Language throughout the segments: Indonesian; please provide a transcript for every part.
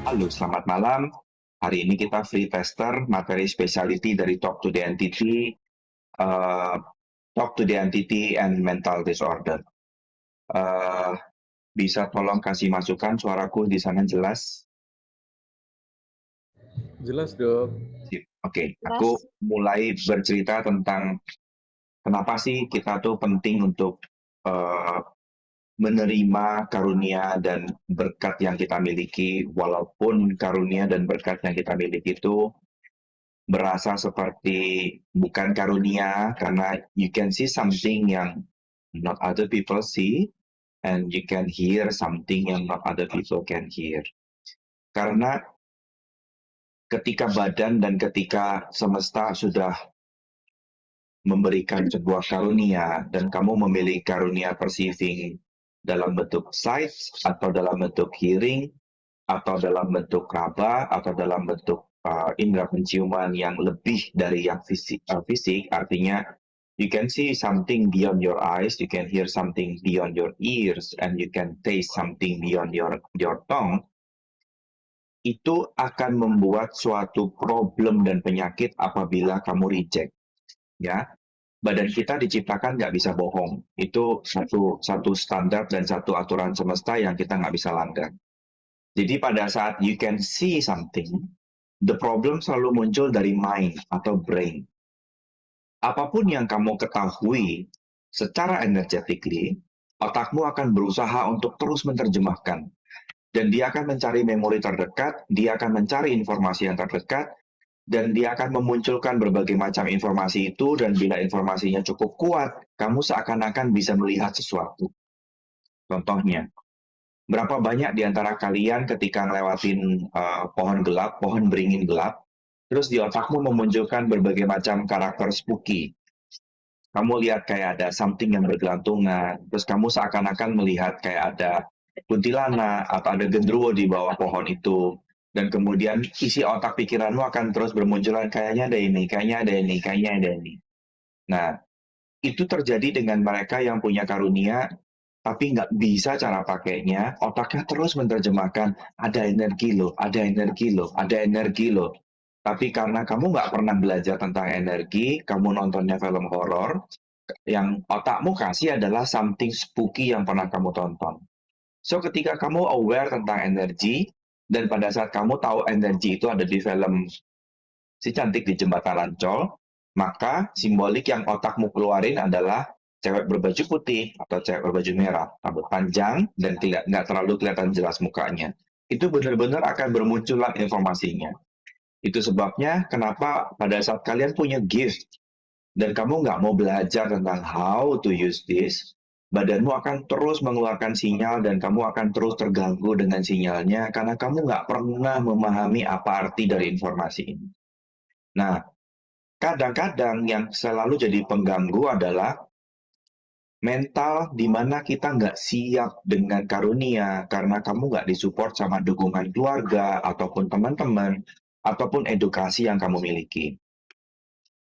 Halo, selamat malam. Hari ini kita free tester materi specialty dari Talk to the Entity, uh, Talk to the Entity and Mental Disorder. Uh, bisa tolong kasih masukan, suaraku di sana jelas? Jelas dok. Oke, aku Jelas. mulai bercerita tentang kenapa sih kita tuh penting untuk uh, menerima karunia dan berkat yang kita miliki, walaupun karunia dan berkat yang kita miliki itu berasa seperti bukan karunia karena you can see something yang not other people see and you can hear something yang not other people can hear. Karena ketika badan dan ketika semesta sudah memberikan sebuah karunia dan kamu memiliki karunia perceiving dalam bentuk sight atau dalam bentuk hearing atau dalam bentuk raba atau dalam bentuk indera penciuman yang lebih dari yang fisik, artinya you can see something beyond your eyes, you can hear something beyond your ears, and you can taste something beyond your tongue. Itu akan membuat suatu problem dan penyakit apabila kamu reject. Ya, badan kita diciptakan nggak bisa bohong. Itu satu standar dan satu aturan semesta yang kita nggak bisa langgar. Jadi pada saat you can see something, the problem selalu muncul dari mind atau brain. Apapun yang kamu ketahui secara energetically, otakmu akan berusaha untuk terus menerjemahkan. Dan dia akan mencari memori terdekat, dia akan mencari informasi yang terdekat, dan dia akan memunculkan berbagai macam informasi itu, dan bila informasinya cukup kuat, kamu seakan-akan bisa melihat sesuatu. Contohnya, berapa banyak di antara kalian ketika ngelewatin pohon gelap, pohon beringin gelap, terus di otakmu memunculkan berbagai macam karakter spooky. Kamu lihat kayak ada something yang bergelantungan, terus kamu seakan-akan melihat kayak ada kuntilanak atau ada genderuwo di bawah pohon itu. Dan kemudian isi otak pikiranmu akan terus bermunculan, kayaknya ada ini, kayaknya ada ini, kayaknya ada ini. Nah, itu terjadi dengan mereka yang punya karunia, tapi nggak bisa cara pakainya, otaknya terus menerjemahkan, ada energi loh, ada energi loh, ada energi loh. Tapi karena kamu nggak pernah belajar tentang energi, kamu nontonnya film horor, yang otakmu kasih adalah something spooky yang pernah kamu tonton. So, ketika kamu aware tentang energi, dan pada saat kamu tahu energi itu ada di film Si Cantik di Jembatan Ancol, maka simbolik yang otakmu keluarin adalah cewek berbaju putih atau cewek berbaju merah, rambut panjang, dan nggak terlalu kelihatan jelas mukanya. Itu benar-benar akan bermunculan informasinya. Itu sebabnya kenapa pada saat kalian punya gift, dan kamu nggak mau belajar tentang how to use this, badanmu akan terus mengeluarkan sinyal dan kamu akan terus terganggu dengan sinyalnya karena kamu nggak pernah memahami apa arti dari informasi ini. Nah, kadang-kadang yang selalu jadi pengganggu adalah mental di mana kita nggak siap dengan karunia karena kamu nggak disupport sama dukungan keluarga ataupun teman-teman ataupun edukasi yang kamu miliki.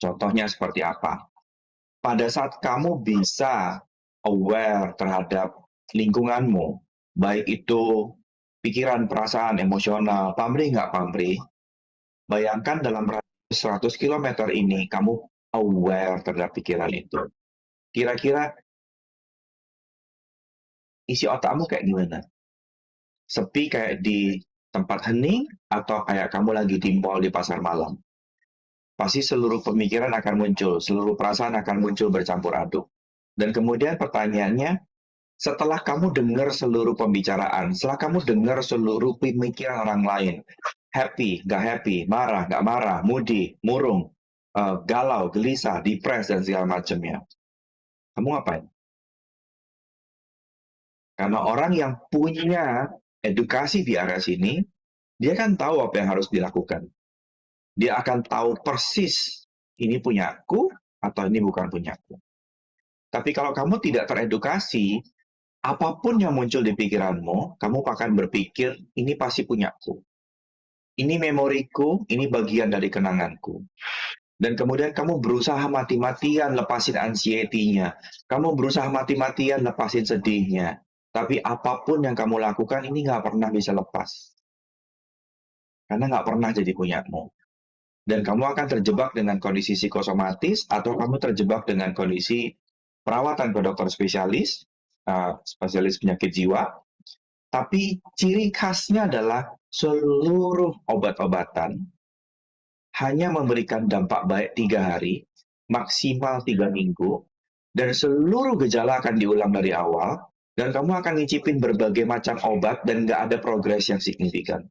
Contohnya seperti apa? Pada saat kamu bisa aware terhadap lingkunganmu, baik itu pikiran, perasaan, emosional, pamrih nggak pamrih, bayangkan dalam radius 100 km ini, kamu aware terhadap pikiran itu. Kira-kira isi otakmu kayak gimana? Sepi kayak di tempat hening, atau kayak kamu lagi di mall di pasar malam? Pasti seluruh pemikiran akan muncul, seluruh perasaan akan muncul bercampur aduk. Dan kemudian pertanyaannya, setelah kamu dengar seluruh pembicaraan, setelah kamu dengar seluruh pemikiran orang lain, happy, nggak happy, marah, nggak marah, moody, murung, galau, gelisah, depres, dan segala macamnya, kamu ngapain? Karena orang yang punya edukasi di area sini, dia kan tahu apa yang harus dilakukan. Dia akan tahu persis, ini punyaku atau ini bukan punyaku. Tapi kalau kamu tidak teredukasi, apapun yang muncul di pikiranmu, kamu akan berpikir, ini pasti punyaku. Ini memoriku, ini bagian dari kenanganku. Dan kemudian kamu berusaha mati-matian lepasin anxiety-nya. Kamu berusaha mati-matian lepasin sedihnya. Tapi apapun yang kamu lakukan, ini nggak pernah bisa lepas. karena nggak pernah jadi punyamu. Dan kamu akan terjebak dengan kondisi psikosomatis atau kamu terjebak dengan kondisi perawatan ke dokter spesialis, spesialis penyakit jiwa. Tapi ciri khasnya adalah seluruh obat-obatan hanya memberikan dampak baik 3 hari, maksimal 3 minggu, dan seluruh gejala akan diulang dari awal, dan kamu akan ngicipin berbagai macam obat dan nggak ada progres yang signifikan.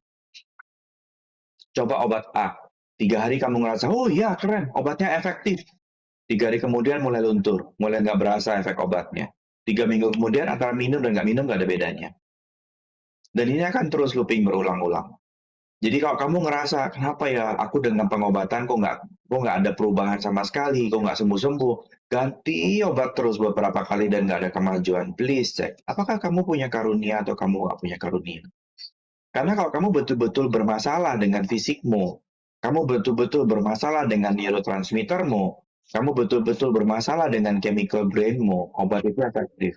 Coba obat A, 3 hari kamu ngerasa, oh iya keren, obatnya efektif. 3 hari kemudian mulai luntur, mulai nggak berasa efek obatnya. 3 minggu kemudian antara minum dan nggak minum nggak ada bedanya. Dan ini akan terus looping berulang-ulang. Jadi kalau kamu ngerasa, kenapa ya aku dengan pengobatan kok nggak ada perubahan sama sekali, kok nggak sembuh-sembuh, ganti obat terus beberapa kali dan nggak ada kemajuan, please cek, apakah kamu punya karunia atau kamu nggak punya karunia. Karena kalau kamu betul-betul bermasalah dengan fisikmu, kamu betul-betul bermasalah dengan neurotransmittermu, kamu betul-betul bermasalah dengan chemical brainmu, obat itu efektif.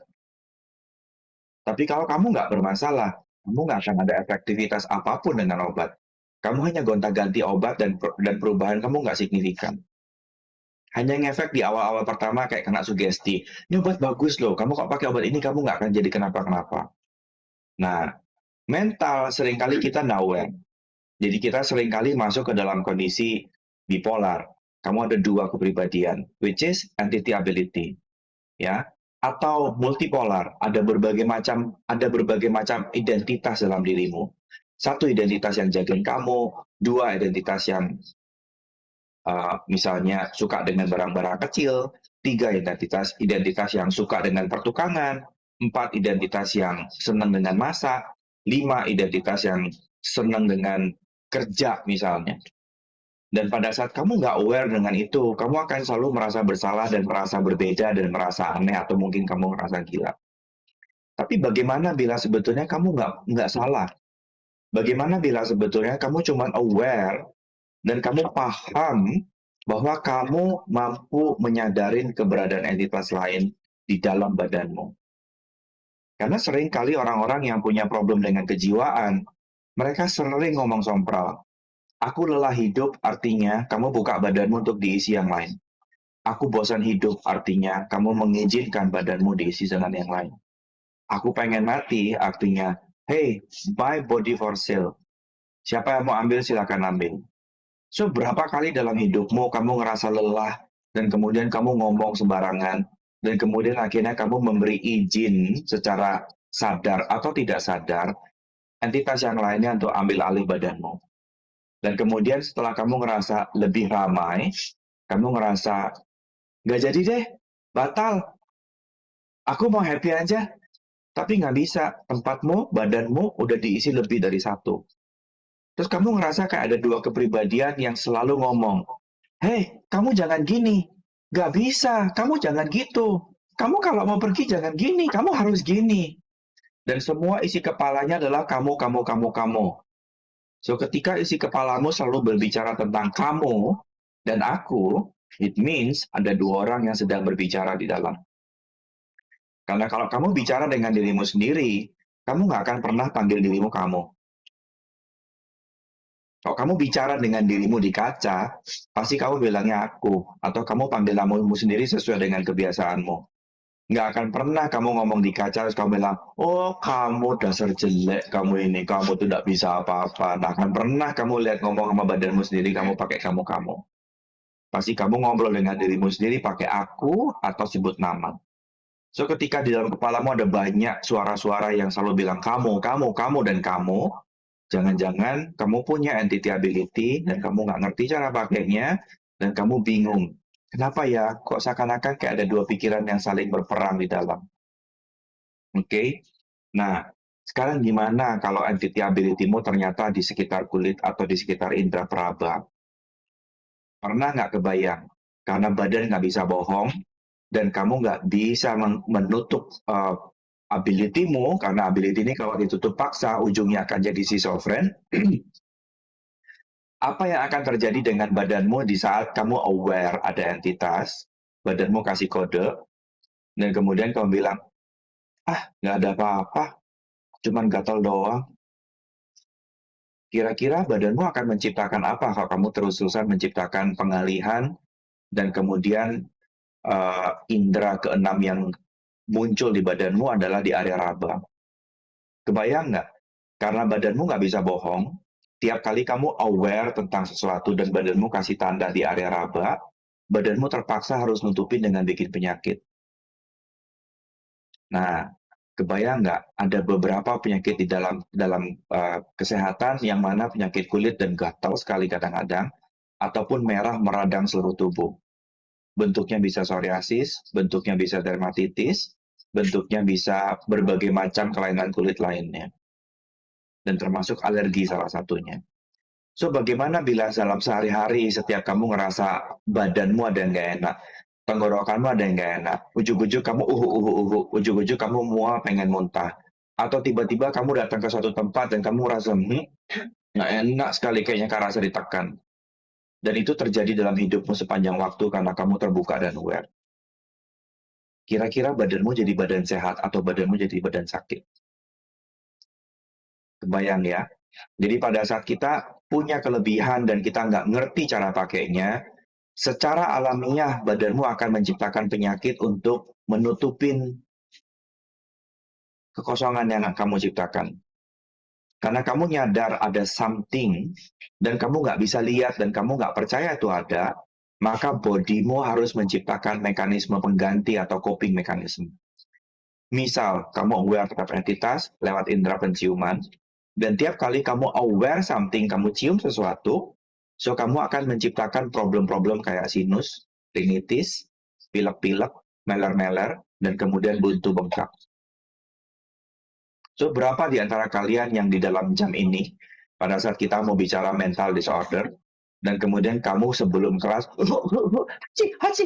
Tapi kalau kamu nggak bermasalah, kamu nggak akan ada efektivitas apapun dengan obat. Kamu hanya gonta-ganti obat dan perubahan kamu nggak signifikan. Hanya ngefek di awal-awal pertama kayak kena sugesti. Ini obat bagus loh, kamu kok pakai obat ini kamu nggak akan jadi kenapa-kenapa. Nah, mental seringkali kita nowhere. Jadi kita seringkali masuk ke dalam kondisi bipolar. Kamu ada 2 kepribadian, which is entity ability. Ya, atau multipolar, ada berbagai macam identitas dalam dirimu. 1 identitas yang jagain kamu, 2 identitas yang misalnya suka dengan barang-barang kecil, 3 identitas yang suka dengan pertukangan, 4 identitas yang senang dengan masak, 5 identitas yang senang dengan kerja misalnya. Dan pada saat kamu nggak aware dengan itu, kamu akan selalu merasa bersalah dan merasa berbeda dan merasa aneh atau mungkin kamu merasa gila. Tapi bagaimana bila sebetulnya kamu nggak salah? Bagaimana bila sebetulnya kamu cuma aware dan kamu paham bahwa kamu mampu menyadarin keberadaan entitas lain di dalam badanmu? Karena sering kali orang-orang yang punya problem dengan kejiwaan, mereka sering ngomong sompral. Aku lelah hidup artinya kamu buka badanmu untuk diisi yang lain. Aku bosan hidup artinya kamu mengizinkan badanmu diisi dengan yang lain. Aku pengen mati artinya, hey, buy body for sale. Siapa yang mau ambil silakan ambil. So, berapa kali dalam hidupmu kamu ngerasa lelah dan kemudian kamu ngomong sembarangan dan kemudian akhirnya kamu memberi izin secara sadar atau tidak sadar entitas yang lainnya untuk ambil alih badanmu. Dan kemudian setelah kamu ngerasa lebih ramai, kamu ngerasa, nggak jadi deh, batal. Aku mau happy aja, tapi nggak bisa. Tempatmu, badanmu udah diisi lebih dari 1. Terus kamu ngerasa kayak ada 2 kepribadian yang selalu ngomong, hey, kamu jangan gini. Nggak bisa, kamu jangan gitu. Kamu kalau mau pergi jangan gini, kamu harus gini. Dan semua isi kepalanya adalah kamu, kamu, kamu, kamu. So, ketika isi kepalamu selalu berbicara tentang kamu dan aku, it means ada 2 orang yang sedang berbicara di dalam. Karena kalau kamu bicara dengan dirimu sendiri, kamu nggak akan pernah panggil dirimu kamu. Kalau kamu bicara dengan dirimu di kaca, pasti kamu bilangnya aku, atau kamu panggil namamu sendiri sesuai dengan kebiasaanmu. Nggak akan pernah kamu ngomong di kaca, terus kamu bilang, oh kamu dasar jelek kamu ini, kamu tuh tidak bisa apa-apa. Nggak akan pernah kamu lihat ngomong sama badanmu sendiri, kamu pakai kamu-kamu. Pasti kamu ngobrol dengan dirimu sendiri pakai aku atau sebut nama. So, ketika di dalam kepalamu ada banyak suara-suara yang selalu bilang kamu, dan kamu, jangan-jangan kamu punya entity ability dan kamu nggak ngerti cara pakainya dan kamu bingung. Kenapa ya? Kok seakan-akan kayak ada 2 pikiran yang saling berperang di dalam. Oke? Nah, sekarang gimana kalau entity ability-mu ternyata di sekitar kulit atau di sekitar indera peraba? Pernah nggak kebayang? Karena badan nggak bisa bohong dan kamu nggak bisa menutup ability-mu, karena ability ini kalau ditutup paksa ujungnya akan jadi schizofren. Apa yang akan terjadi dengan badanmu di saat kamu aware ada entitas, badanmu kasih kode, dan kemudian kamu bilang, ah nggak ada apa-apa, cuman gatal doang. Kira-kira badanmu akan menciptakan apa kalau kamu terus-terusan menciptakan pengalihan dan kemudian indera keenam yang muncul di badanmu adalah di area raba. Kebayang nggak? Karena badanmu nggak bisa bohong, tiap kali kamu aware tentang sesuatu dan badanmu kasih tanda di area raba, badanmu terpaksa harus nutupin dengan bikin penyakit. Nah, kebayang nggak ada beberapa penyakit di dalam kesehatan yang mana penyakit kulit dan gatal sekali kadang-kadang, ataupun merah meradang seluruh tubuh. Bentuknya bisa psoriasis, bentuknya bisa dermatitis, bentuknya bisa berbagai macam kelainan kulit lainnya. Dan termasuk alergi salah satunya. So, bagaimana bila dalam sehari-hari setiap kamu ngerasa badanmu ada yang nggak enak, tenggorokanmu ada yang nggak enak, ujuk-ujuk kamu ujuk-ujuk kamu mual pengen muntah, atau tiba-tiba kamu datang ke suatu tempat dan kamu merasa nggak enak sekali kayaknya karena rasa ditekan. Dan itu terjadi dalam hidupmu sepanjang waktu karena kamu terbuka dan aware. Kira-kira badanmu jadi badan sehat atau badanmu jadi badan sakit? Kebayang ya? Jadi pada saat kita punya kelebihan dan kita nggak ngerti cara pakainya, secara alamiah badanmu akan menciptakan penyakit untuk menutupin kekosongan yang kamu ciptakan. Karena kamu nyadar ada something dan kamu nggak bisa lihat dan kamu nggak percaya itu ada, maka bodimu harus menciptakan mekanisme pengganti atau coping mechanism. Misal, kamu aware terhadap entitas lewat indera penciuman, dan tiap kali kamu aware something, kamu cium sesuatu, so kamu akan menciptakan problem-problem kayak sinus, rinitis, pilek-pilek, meler-meler, dan kemudian buntu bengkak. So, berapa di antara kalian yang di dalam jam ini, pada saat kita mau bicara mental disorder, dan kemudian kamu sebelum kelas, haci.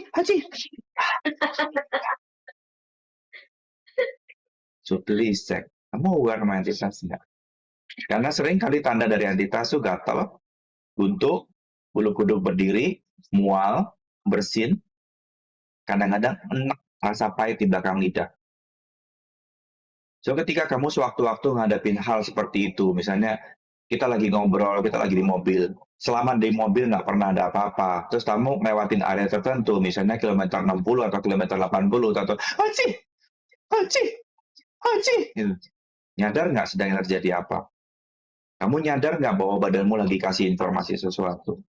So, please check. Kamu aware sama entitas enggak? Karena sering kali tanda dari entitas itu gatal, buntu, bulu kuduk berdiri, mual, bersin, kadang-kadang enak, rasa pahit di belakang lidah. So, ketika kamu sewaktu-waktu ngadapin hal seperti itu, misalnya kita lagi ngobrol, kita lagi di mobil, selama di mobil nggak pernah ada apa-apa, terus kamu lewatin area tertentu, misalnya kilometer 60 atau kilometer 80, atau haci, gitu. Nyadar nggak sedang terjadi apa? Kamu nyadar nggak bahwa badanmu lagi kasih informasi sesuatu?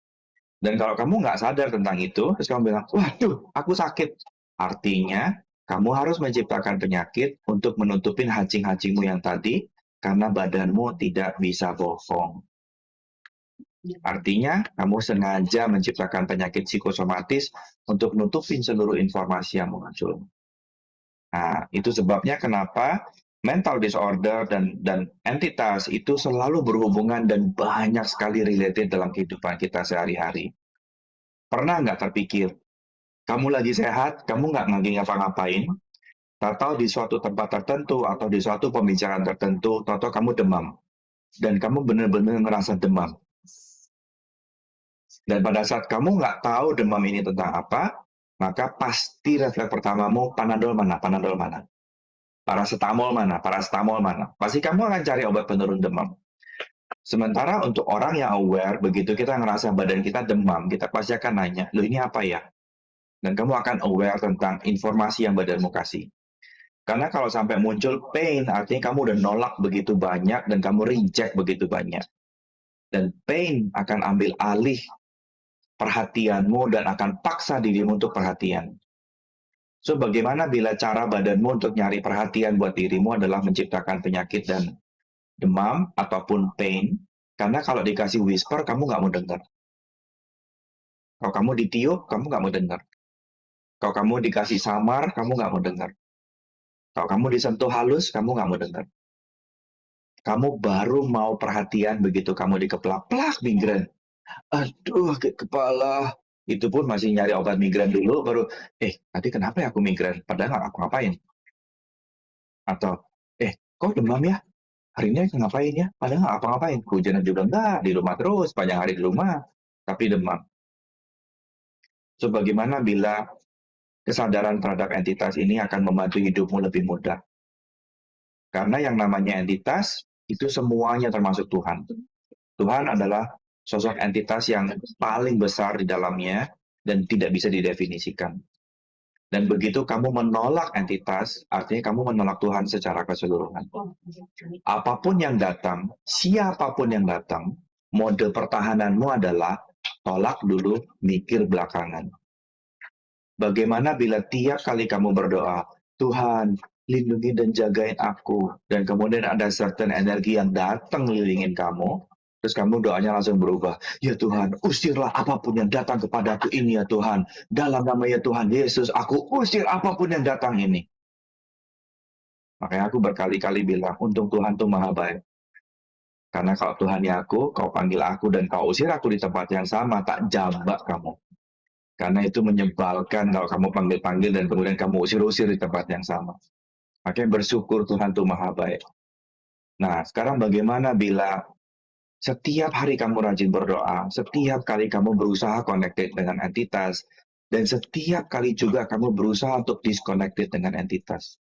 Dan kalau kamu nggak sadar tentang itu, terus kamu bilang, waduh, aku sakit. Artinya, kamu harus menciptakan penyakit untuk menutupin hancing-hancingmu yang tadi, karena badanmu tidak bisa bohong. Artinya, kamu sengaja menciptakan penyakit psikosomatis untuk nutupin seluruh informasi yang muncul. Nah, itu sebabnya kenapa mental disorder dan entitas itu selalu berhubungan dan banyak sekali related dalam kehidupan kita sehari-hari. Pernah nggak terpikir, kamu lagi sehat, kamu nggak lagi ngapa-ngapain, atau di suatu tempat tertentu, atau di suatu pembicaraan tertentu, atau kamu demam, dan kamu benar-benar ngerasa demam. Dan pada saat kamu nggak tahu demam ini tentang apa, maka pasti refleks pertamamu, panadol mana, paracetamol mana. Pasti kamu akan cari obat penurun demam. Sementara untuk orang yang aware, begitu kita ngerasa badan kita demam, kita pasti akan nanya, loh ini apa ya? Dan kamu akan aware tentang informasi yang badanmu kasih. Karena kalau sampai muncul pain, artinya kamu udah nolak begitu banyak dan kamu reject begitu banyak. Dan pain akan ambil alih perhatianmu dan akan paksa dirimu untuk perhatian. So, bagaimana bila cara badanmu untuk nyari perhatian buat dirimu adalah menciptakan penyakit dan demam ataupun pain? Karena kalau dikasih whisper, kamu nggak mau dengar. Kalau kamu ditiup, kamu nggak mau dengar. Kalau kamu dikasih samar, kamu nggak mau dengar. Kalau kamu disentuh halus, kamu nggak mau dengar. Kamu baru mau perhatian begitu kamu dikeplak-plak migren. Aduh, sakit kepala. Itu pun masih nyari obat migren dulu, baru, tadi kenapa ya aku migren? Padahal nggak aku ngapain. Atau, kok demam ya? Hari ini aku ngapain ya? Padahal nggak apa-ngapain. Hujan juga enggak, di rumah terus, panjang hari di rumah, tapi demam. So, bagaimana bila kesadaran terhadap entitas ini akan membantu hidupmu lebih mudah? Karena yang namanya entitas, itu semuanya termasuk Tuhan. Tuhan adalah sosok entitas yang paling besar di dalamnya dan tidak bisa didefinisikan. Dan begitu kamu menolak entitas, artinya kamu menolak Tuhan secara keseluruhan. Apapun yang datang, siapapun yang datang, mode pertahananmu adalah tolak dulu, mikir belakangan. Bagaimana bila tiap kali kamu berdoa, Tuhan, lindungi dan jagain aku, dan kemudian ada certain energi yang datang ngelilingin kamu, terus kamu doanya langsung berubah. Ya Tuhan, usirlah apapun yang datang kepadaku ini ya Tuhan. Dalam nama ya Tuhan Yesus, aku usir apapun yang datang ini. Makanya aku berkali-kali bilang, untung Tuhan tuh maha baik. Karena kalau Tuhan ya aku, kau panggil aku dan kau usir aku di tempat yang sama, tak jambak kamu. Karena itu menyebalkan kalau kamu panggil-panggil dan kemudian kamu usir-usir di tempat yang sama. Makanya bersyukur Tuhan tuh maha baik. Nah, sekarang bagaimana bila setiap hari kamu rajin berdoa, setiap kali kamu berusaha connected dengan entitas, dan setiap kali juga kamu berusaha untuk disconnected dengan entitas.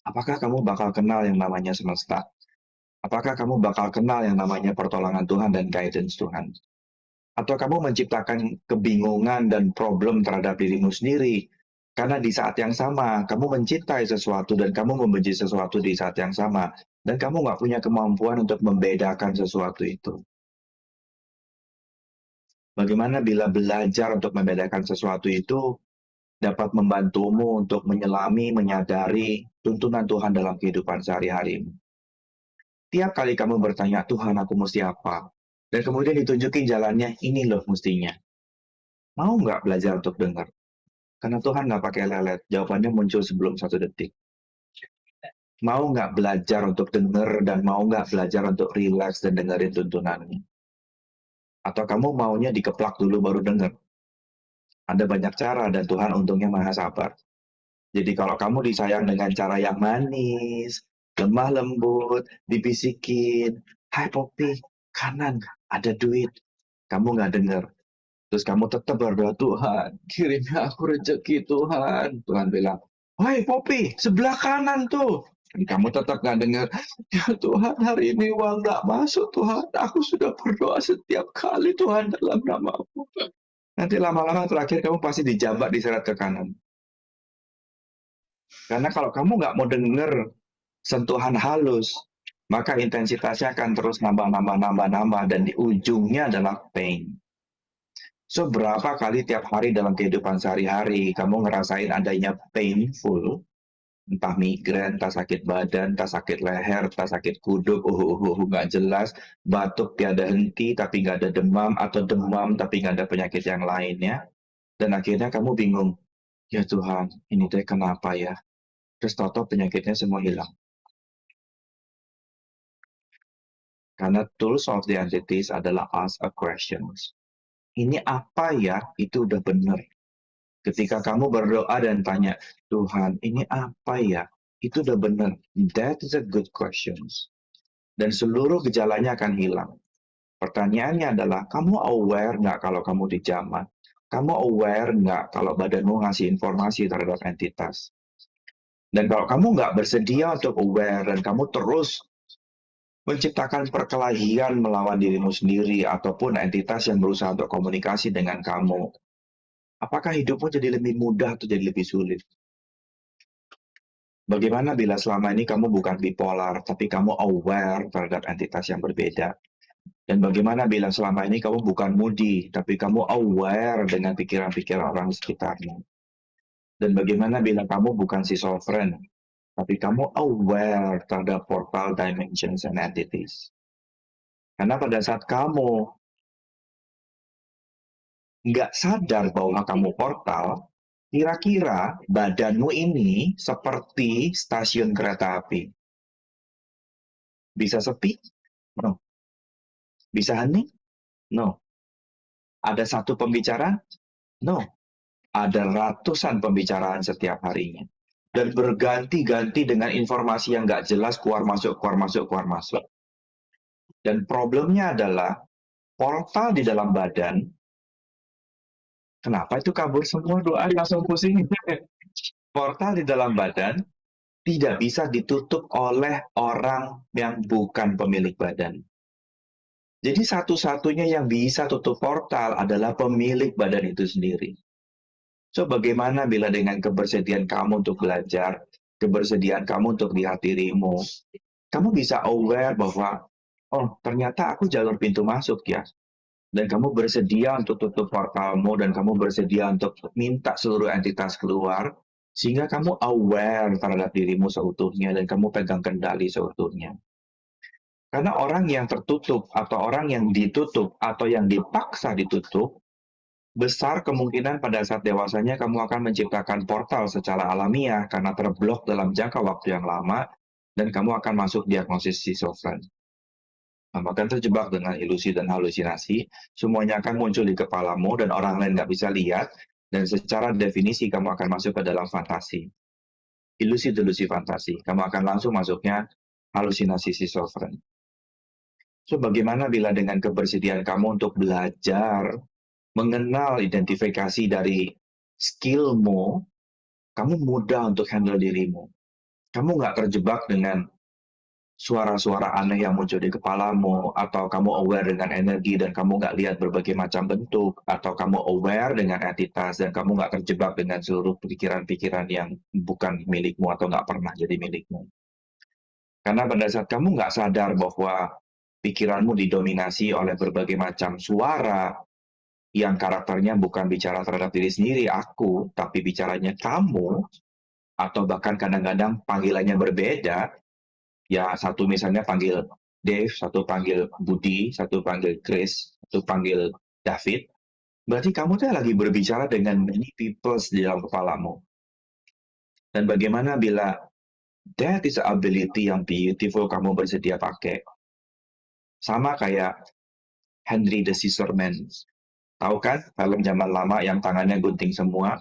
Apakah kamu bakal kenal yang namanya semesta? Apakah kamu bakal kenal yang namanya pertolongan Tuhan dan guidance Tuhan? Atau kamu menciptakan kebingungan dan problem terhadap dirimu sendiri? Karena di saat yang sama, kamu mencintai sesuatu dan kamu membenci sesuatu di saat yang sama. Dan kamu nggak punya kemampuan untuk membedakan sesuatu itu. Bagaimana bila belajar untuk membedakan sesuatu itu dapat membantumu untuk menyelami, menyadari tuntunan Tuhan dalam kehidupan sehari-harimu. Tiap kali kamu bertanya, Tuhan aku mesti apa? Dan kemudian ditunjukin jalannya, ini loh mestinya. Mau nggak belajar untuk dengar? Karena Tuhan nggak pakai lelet, jawabannya muncul sebelum 1 detik. Mau nggak belajar untuk dengar dan mau nggak belajar untuk relax dan dengerin tuntunannya? Atau kamu maunya dikeplak dulu baru dengar? Ada banyak cara dan Tuhan untungnya maha sabar. Jadi kalau kamu disayang dengan cara yang manis, lemah lembut, dibisikin, hai Poppy, kanan, ada duit. Kamu nggak dengar. Terus kamu tetap berdoa, Tuhan, kirimnya aku rezeki Tuhan. Tuhan bilang, hai Poppy, sebelah kanan tuh. Dan kamu tetap nggak dengar, ya Tuhan hari ini uang nggak masuk Tuhan. Aku sudah berdoa setiap kali Tuhan dalam namamu. Nanti lama-lama terakhir kamu pasti dijambak diseret ke kanan. Karena kalau kamu nggak mau dengar sentuhan halus, maka intensitasnya akan terus nambah dan di ujungnya adalah pain. So, berapa kali tiap hari dalam kehidupan sehari-hari kamu ngerasain adanya painful, entah migrain, entah sakit badan, entah sakit leher, entah sakit kuduk, nggak jelas, batuk tiada henti tapi nggak ada demam, atau demam tapi nggak ada penyakit yang lainnya, dan akhirnya kamu bingung, ya Tuhan, ini teh kenapa ya? Terus tahu-tahu penyakitnya semua hilang. Karena tools of the entities adalah ask a questions. Ini apa ya? Itu udah benar. Ketika kamu berdoa dan tanya, Tuhan, ini apa ya? Itu udah benar. That is a good questions. Dan seluruh gejalanya akan hilang. Pertanyaannya adalah, kamu aware nggak kalau kamu dijamah? Kamu aware nggak kalau badanmu ngasih informasi terhadap entitas? Dan kalau kamu nggak bersedia untuk aware dan kamu terus menciptakan perkelahian melawan dirimu sendiri ataupun entitas yang berusaha untuk komunikasi dengan kamu, apakah hidupmu jadi lebih mudah atau jadi lebih sulit? Bagaimana bila selama ini kamu bukan bipolar, tapi kamu aware terhadap entitas yang berbeda? Dan bagaimana bila selama ini kamu bukan moody, tapi kamu aware dengan pikiran-pikiran orang sekitarmu? Dan bagaimana bila kamu bukan schizophren, tapi kamu aware terhadap portal dimensions and entities? Karena pada saat kamu nggak sadar bahwa kamu portal, kira-kira badanmu ini seperti stasiun kereta api. Bisa sepi? No. Bisa hening? No. Ada satu pembicaraan? No. Ada ratusan pembicaraan setiap harinya. Dan berganti-ganti dengan informasi yang nggak jelas, keluar masuk, keluar masuk, keluar masuk. Dan problemnya adalah portal di dalam badan, kenapa itu kabur semua doa langsung pusing? Portal di dalam badan tidak bisa ditutup oleh orang yang bukan pemilik badan. Jadi satu-satunya yang bisa tutup portal adalah pemilik badan itu sendiri. So, bagaimana bila dengan kebersediaan kamu untuk belajar, kebersediaan kamu untuk lihat dirimu, kamu bisa aware bahwa, oh ternyata aku jalur pintu masuk ya. Dan kamu bersedia untuk tutup portalmu dan kamu bersedia untuk minta seluruh entitas keluar, sehingga kamu aware terhadap dirimu seutuhnya dan kamu pegang kendali seutuhnya. Karena orang yang tertutup atau orang yang ditutup atau yang dipaksa ditutup, besar kemungkinan pada saat dewasanya kamu akan menciptakan portal secara alamiah karena terblok dalam jangka waktu yang lama dan kamu akan masuk diagnosis schizofren. Kamu akan terjebak dengan ilusi dan halusinasi, semuanya akan muncul di kepalamu dan orang lain nggak bisa lihat, dan secara definisi kamu akan masuk ke dalam fantasi. Ilusi-delusi fantasi, kamu akan langsung masuknya halusinasi schizofren. So, bagaimana bila dengan kebersediaan kamu untuk belajar, mengenal identifikasi dari skillmu, kamu mudah untuk handle dirimu. Kamu nggak terjebak dengan suara-suara aneh yang muncul di kepalamu, atau kamu aware dengan energi dan kamu nggak lihat berbagai macam bentuk, atau kamu aware dengan entitas dan kamu nggak terjebak dengan seluruh pikiran-pikiran yang bukan milikmu atau nggak pernah jadi milikmu. Karena pada saat kamu nggak sadar bahwa pikiranmu didominasi oleh berbagai macam suara yang karakternya bukan bicara terhadap diri sendiri, aku, tapi bicaranya kamu, atau bahkan kadang-kadang panggilannya berbeda, ya satu misalnya panggil Dave, satu panggil Budi, satu panggil Chris, satu panggil David, berarti kamu tuh lagi berbicara dengan many people di dalam kepalamu. Dan bagaimana bila that is ability yang beautiful kamu bersedia pakai. Sama kayak Henry the Scissorman. Tahu kan film zaman lama yang tangannya gunting semua?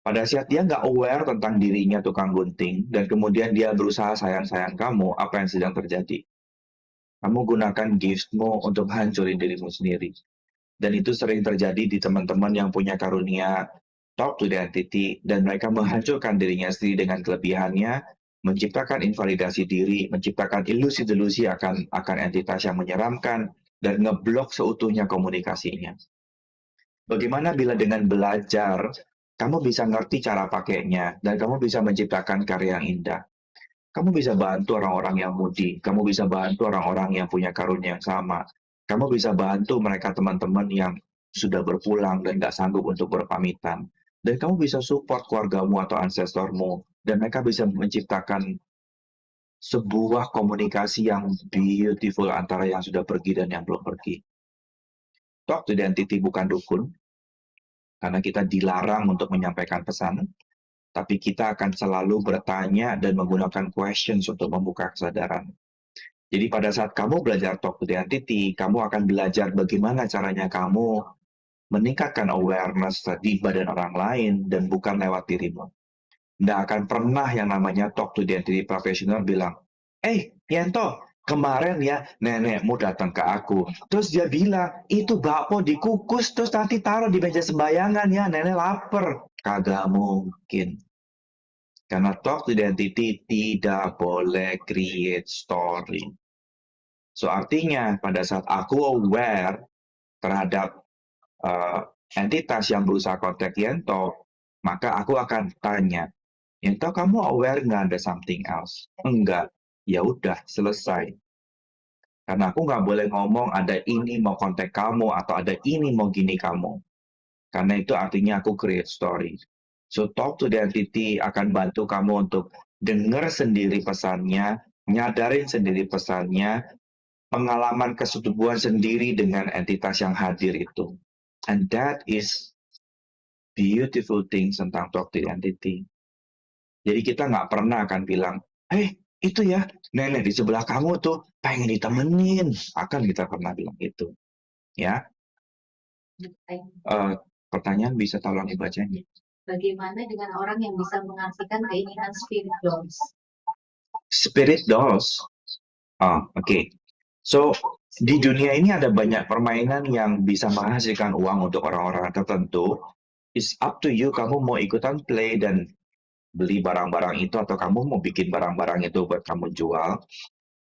Pada saat dia nggak aware tentang dirinya tukang gunting, dan kemudian dia berusaha sayang-sayang kamu, apa yang sedang terjadi? Kamu gunakan giftmu untuk hancurin dirimu sendiri. Dan itu sering terjadi di teman-teman yang punya karunia talk to the entity, dan mereka menghancurkan dirinya sendiri dengan kelebihannya, menciptakan invalidasi diri, menciptakan ilusi-delusi akan entitas yang menyeramkan, dan ngeblok seutuhnya komunikasinya. Bagaimana bila dengan belajar, kamu bisa ngerti cara pakainya, dan kamu bisa menciptakan karya yang indah. Kamu bisa bantu orang-orang yang mudi, kamu bisa bantu orang-orang yang punya karunia yang sama, kamu bisa bantu mereka teman-teman yang sudah berpulang dan nggak sanggup untuk berpamitan, dan kamu bisa support keluargamu atau ancestormu, dan mereka bisa menciptakan sebuah komunikasi yang beautiful antara yang sudah pergi dan yang belum pergi. Talk to the entity bukan dukun, karena kita dilarang untuk menyampaikan pesan, tapi kita akan selalu bertanya dan menggunakan questions untuk membuka kesadaran. Jadi pada saat kamu belajar talk to the entity, kamu akan belajar bagaimana caranya kamu meningkatkan awareness di badan orang lain dan bukan lewat dirimu. Nggak akan pernah yang namanya talk to the entity profesional bilang, Yanto, kemarin ya nenekmu datang ke aku. Terus dia bilang, itu bakpo dikukus terus nanti taruh di meja sembayangan ya, nenek lapar. Kagak mungkin. Karena talk to the entity tidak boleh create story. So artinya pada saat aku aware terhadap entitas yang berusaha kontak Yento, maka aku akan tanya, Yento kamu aware nggak ada something else? Enggak. Ya udah selesai. Karena aku nggak boleh ngomong ada ini mau kontak kamu atau ada ini mau gini kamu. Karena itu artinya aku create story. So talk to the entity akan bantu kamu untuk dengar sendiri pesannya, nyadarin sendiri pesannya, pengalaman kesetubuhan sendiri dengan entitas yang hadir itu. And that is beautiful things tentang talk to the entity. Jadi kita nggak pernah akan bilang, itu ya, nenek di sebelah kamu tuh pengen ditemenin. Akan kita pernah bilang itu. Ya. Pertanyaan bisa tolong dibacanya. Bagaimana dengan orang yang bisa mengartikan keinginan spirit dolls? Spirit dolls? Oke. So, di dunia ini ada banyak permainan yang bisa menghasilkan uang untuk orang-orang tertentu. It's up to you, kamu mau ikutan play dan beli barang-barang itu atau kamu mau bikin barang-barang itu buat kamu jual.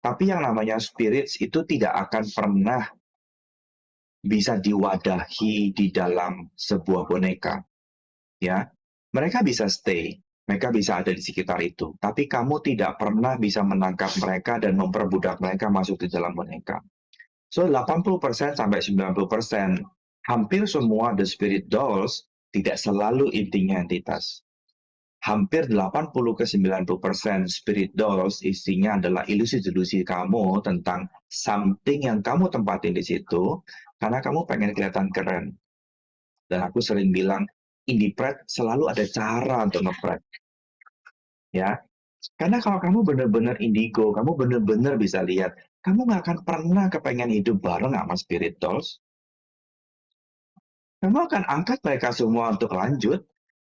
Tapi yang namanya spirits itu tidak akan pernah bisa diwadahi di dalam sebuah boneka, ya. Mereka bisa stay, mereka bisa ada di sekitar itu, tapi kamu tidak pernah bisa menangkap mereka dan memperbudak mereka masuk di dalam boneka. So 80% sampai 90%, hampir semua The Spirit Dolls tidak selalu intinya entitas. Hampir 80 ke 90% Spirit Dolls isinya adalah ilusi-ilusi kamu tentang something yang kamu tempatin di situ karena kamu pengen kelihatan keren. Dan aku sering bilang, indie-pret selalu ada cara untuk nge-pret. Ya, karena kalau kamu benar-benar indigo, kamu benar-benar bisa lihat, kamu nggak akan pernah kepengen hidup bareng sama Spirit Dolls. Kamu akan angkat mereka semua untuk lanjut.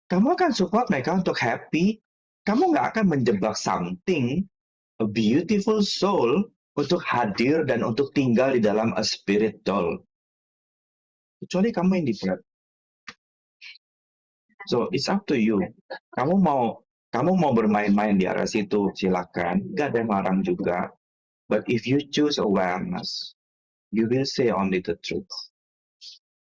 Kamu akan support mereka untuk happy. Kamu nggak akan menjebak something, a beautiful soul, untuk hadir dan untuk tinggal di dalam a spirit doll. Kecuali kamu yang di-pret. So, it's up to you. Kamu mau bermain-main di arah situ, silakan. Gak ada yang larang juga. But if you choose awareness, you will say only the truth.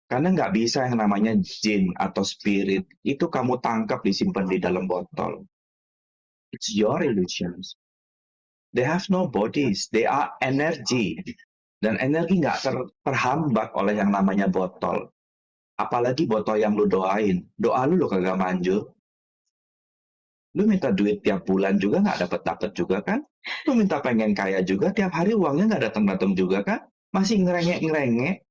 Karena nggak bisa yang namanya jin atau spirit, itu kamu tangkap disimpan di dalam botol. It's your illusions. They have no bodies, they are energy. Dan energi nggak terhambat oleh yang namanya botol. Apalagi botol yang lu doain. Doa lu kagak manjur. Lu minta duit tiap bulan juga nggak dapet juga kan? Lu minta pengen kaya juga, tiap hari uangnya nggak datang juga kan? Masih ngerengek-ngerengek.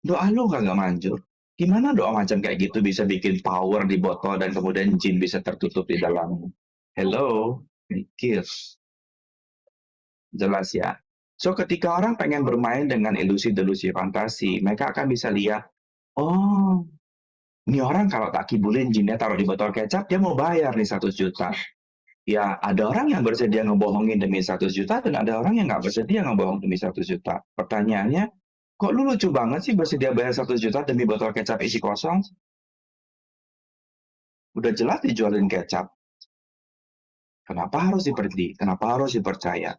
Doa lu nggak manjur. Gimana doa macam kayak gitu bisa bikin power di botol dan kemudian jin bisa tertutup di dalamnya? Hello, mikir. Jelas ya. So ketika orang pengen bermain dengan ilusi-delusi fantasi, mereka akan bisa lihat, oh, ini orang kalau tak kibulin jinnya taruh di botol kecap, dia mau bayar nih 100 juta. Ya, ada orang yang bersedia ngebohongin demi 100 juta, dan ada orang yang nggak bersedia ngebohong demi 100 juta. Pertanyaannya, kok lu lucu banget sih bersedia bayar 100 juta demi botol kecap isi kosong? Udah jelas dijualin kecap. Kenapa harus dipercaya? Kenapa harus dipercaya?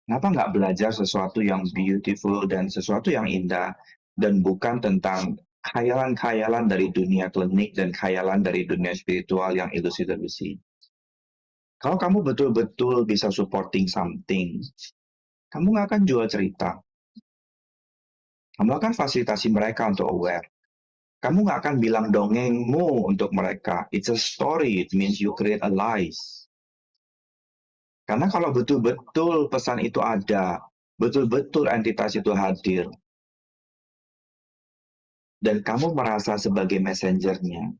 Kenapa nggak belajar sesuatu yang beautiful dan sesuatu yang indah, dan bukan tentang khayalan-khayalan dari dunia klinik dan khayalan dari dunia spiritual yang ilusi-ilusi. Kalau kamu betul-betul bisa supporting something, kamu nggak akan jual cerita. Kamu akan fasilitasi mereka untuk aware. Kamu nggak akan bilang dongengmu untuk mereka. It's a story, it means you create a lies. Karena kalau betul-betul pesan itu ada, betul-betul entitas itu hadir, dan kamu merasa sebagai messengernya,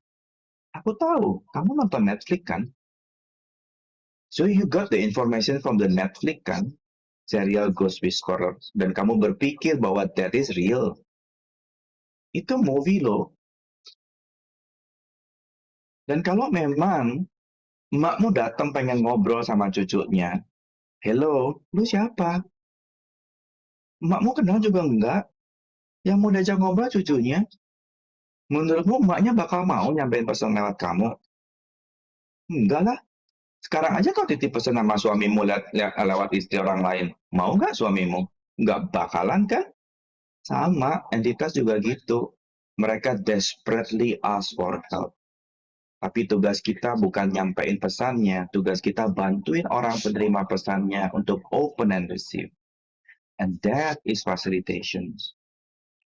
aku tahu, kamu nonton Netflix kan? So you got the information from the Netflix kan? Serial Ghost Whisperer. Dan kamu berpikir bahwa that is real. Itu movie loh. Dan kalau memang emakmu datang pengen ngobrol sama cucunya, hello, lu siapa? Emakmu kenal juga enggak? Yang mau diajak ngobrol cucunya. Menurutmu emaknya bakal mau nyampein pesan lewat kamu? Enggak lah. Sekarang aja kau titip pesan sama suamimu lewat istri orang lain. Mau nggak suamimu? Nggak bakalan kan? Sama, entitas juga gitu. Mereka desperately ask for help. Tapi tugas kita bukan nyampein pesannya, tugas kita bantuin orang penerima pesannya untuk open and receive. And that is facilitation.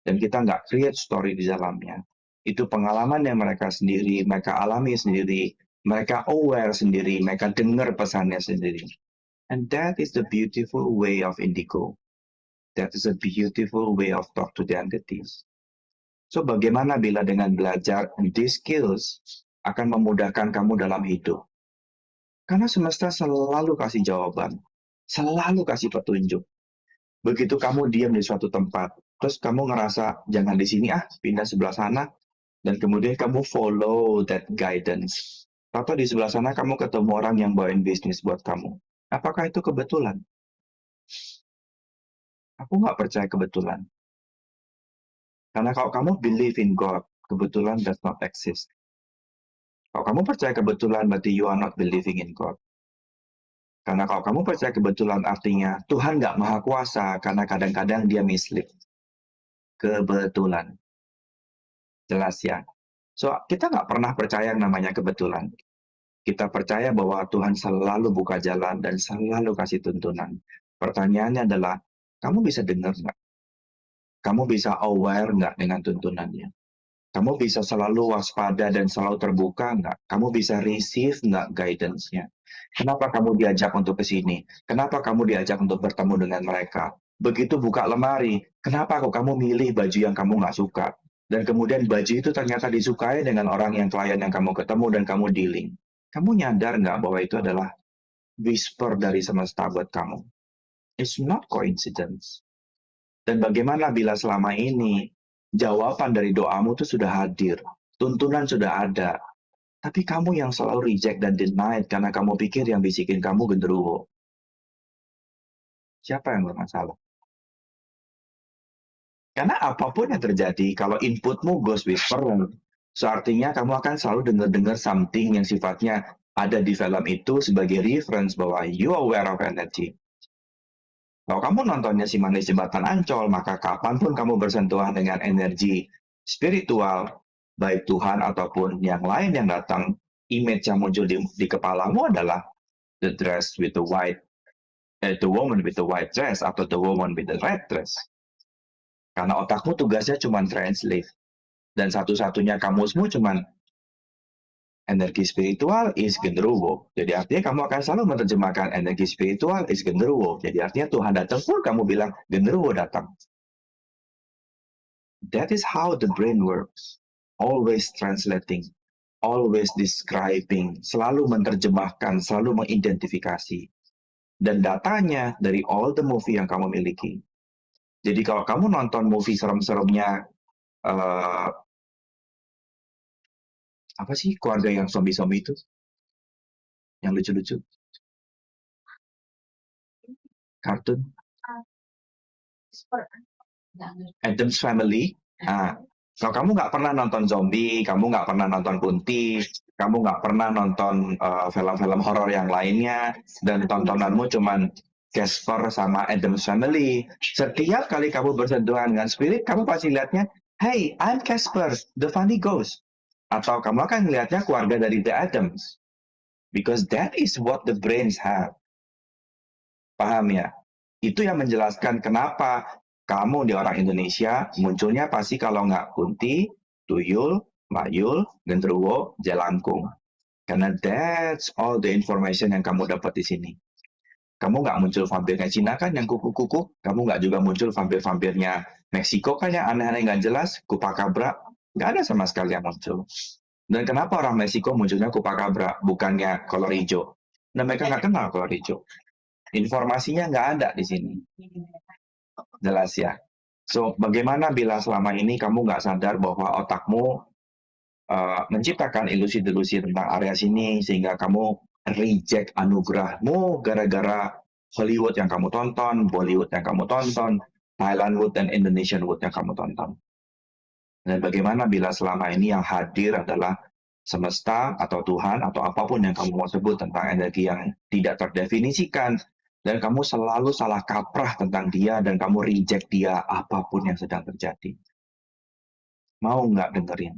Dan kita nggak create story di dalamnya. Itu pengalaman yang mereka sendiri, mereka alami sendiri, mereka aware sendiri, mereka dengar pesannya sendiri. And that is the beautiful way of indigo. That is a beautiful way of talk to the entities. So bagaimana bila dengan belajar these skills akan memudahkan kamu dalam hidup? Karena semesta selalu kasih jawaban, selalu kasih petunjuk. Begitu kamu diam di suatu tempat, terus kamu ngerasa jangan di sini pindah sebelah sana, dan kemudian kamu follow that guidance. Atau di sebelah sana kamu ketemu orang yang bawain bisnis buat kamu. Apakah itu kebetulan? Aku nggak percaya kebetulan. Karena kalau kamu believe in God, kebetulan does not exist. Kalau kamu percaya kebetulan, berarti you are not believing in God. Karena kalau kamu percaya kebetulan, artinya Tuhan nggak maha kuasa, karena kadang-kadang dia mislead. kebetulan. Jelas ya? So, kita nggak pernah percaya yang namanya kebetulan. Kita percaya bahwa Tuhan selalu buka jalan dan selalu kasih tuntunan. Pertanyaannya adalah, kamu bisa dengar nggak? Kamu bisa aware nggak dengan tuntunannya? Kamu bisa selalu waspada dan selalu terbuka nggak? Kamu bisa receive nggak guidance-nya? Kenapa kamu diajak untuk ke sini? Kenapa kamu diajak untuk bertemu dengan mereka? Begitu buka lemari, kenapa kok kamu milih baju yang kamu nggak suka? Dan kemudian baju itu ternyata disukai dengan orang yang klien yang kamu ketemu dan kamu dealing. Kamu nyadar nggak bahwa itu adalah whisper dari semesta buat kamu? It's not coincidence. Dan bagaimana bila selama ini jawaban dari doamu itu sudah hadir, tuntunan sudah ada, tapi kamu yang selalu reject dan deny karena kamu pikir yang bisikin kamu genderuwo. Siapa yang bermasalah? Karena apapun yang terjadi, kalau inputmu goes with firm, so artinya kamu akan selalu dengar-dengar something yang sifatnya ada di film itu sebagai reference bahwa you are aware of energy. Kalau kamu nontonnya si Manis Jembatan Ancol, maka kapanpun kamu bersentuhan dengan energi spiritual, baik Tuhan ataupun yang lain yang datang, image yang muncul di kepalamu adalah the dress with the white, the woman with the white dress atau the woman with the red dress. Karena otakmu tugasnya cuma translate. Dan satu-satunya kamusmu cuma energi spiritual is genderuwo. Jadi artinya kamu akan selalu menerjemahkan energi spiritual is genderuwo. Jadi artinya Tuhan datang pun kamu bilang genderuwo datang. That is how the brain works. Always translating, always describing, selalu menerjemahkan, selalu mengidentifikasi. Dan datanya dari all the movie yang kamu miliki. Jadi kalau kamu nonton movie serem-seremnya, apa sih keluarga yang zombie-zombie itu? Yang lucu-lucu? Kartun? Addams Family. Nah, kalau kamu nggak pernah nonton zombie, kamu nggak pernah nonton kunti, kamu nggak pernah nonton film-film horor yang lainnya, dan tontonanmu cuman Casper sama Addams Family. Setiap kali kamu bersentuhan dengan spirit, kamu pasti lihatnya, hey, I'm Casper, the funny ghost. Atau kamu akan melihatnya keluarga dari The Addams. Because that is what the brains have. Paham ya? Itu yang menjelaskan kenapa kamu di orang Indonesia munculnya pasti kalau nggak kunti, tuyul, mayul, genderuwo, jelangkung. Karena that's all the information yang kamu dapat di sini. Kamu nggak muncul vampirnya Cina kan yang kuku-kuku, kamu nggak juga muncul vampir-vampirnya Meksiko kan yang aneh-aneh nggak jelas, kupakabra, nggak ada sama sekali yang muncul. Dan kenapa orang Meksiko munculnya kupakabra, bukannya kolor hijau? Dan mereka nggak kenal kolor hijau. Informasinya nggak ada di sini. Jelas ya? So, bagaimana bila selama ini kamu nggak sadar bahwa otakmu menciptakan ilusi-ilusi tentang area sini, sehingga kamu reject anugerahmu gara-gara Hollywood yang kamu tonton, Bollywood yang kamu tonton, Thailand Wood dan Indonesian Wood yang kamu tonton. Dan bagaimana bila selama ini yang hadir adalah semesta atau Tuhan atau apapun yang kamu mau sebut tentang energi yang tidak terdefinisikan, dan kamu selalu salah kaprah tentang dia dan kamu reject dia apapun yang sedang terjadi. Mau nggak dengerin?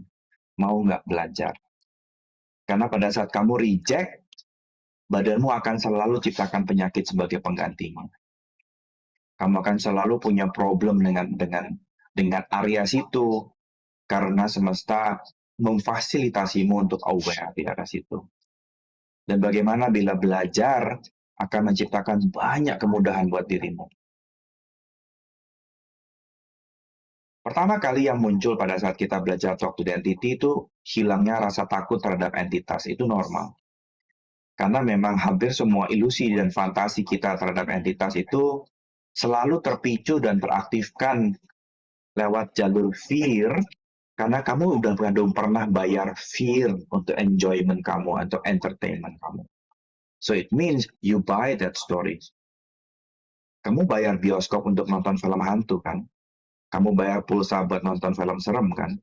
Mau nggak belajar? Karena pada saat kamu reject, badanmu akan selalu ciptakan penyakit sebagai penggantinya. Kamu akan selalu punya problem dengan area situ, karena semesta memfasilitasimu untuk aware di area situ. Dan bagaimana bila belajar akan menciptakan banyak kemudahan buat dirimu. Pertama kali yang muncul pada saat kita belajar talk to the entity itu hilangnya rasa takut terhadap entitas, itu normal. Karena memang hampir semua ilusi dan fantasi kita terhadap entitas itu selalu terpicu dan teraktifkan lewat jalur fear, karena kamu udah belum pernah bayar fear untuk enjoyment kamu atau entertainment kamu. So it means you buy that story. Kamu bayar bioskop untuk nonton film hantu kan? Kamu bayar pulsa buat nonton film serem kan?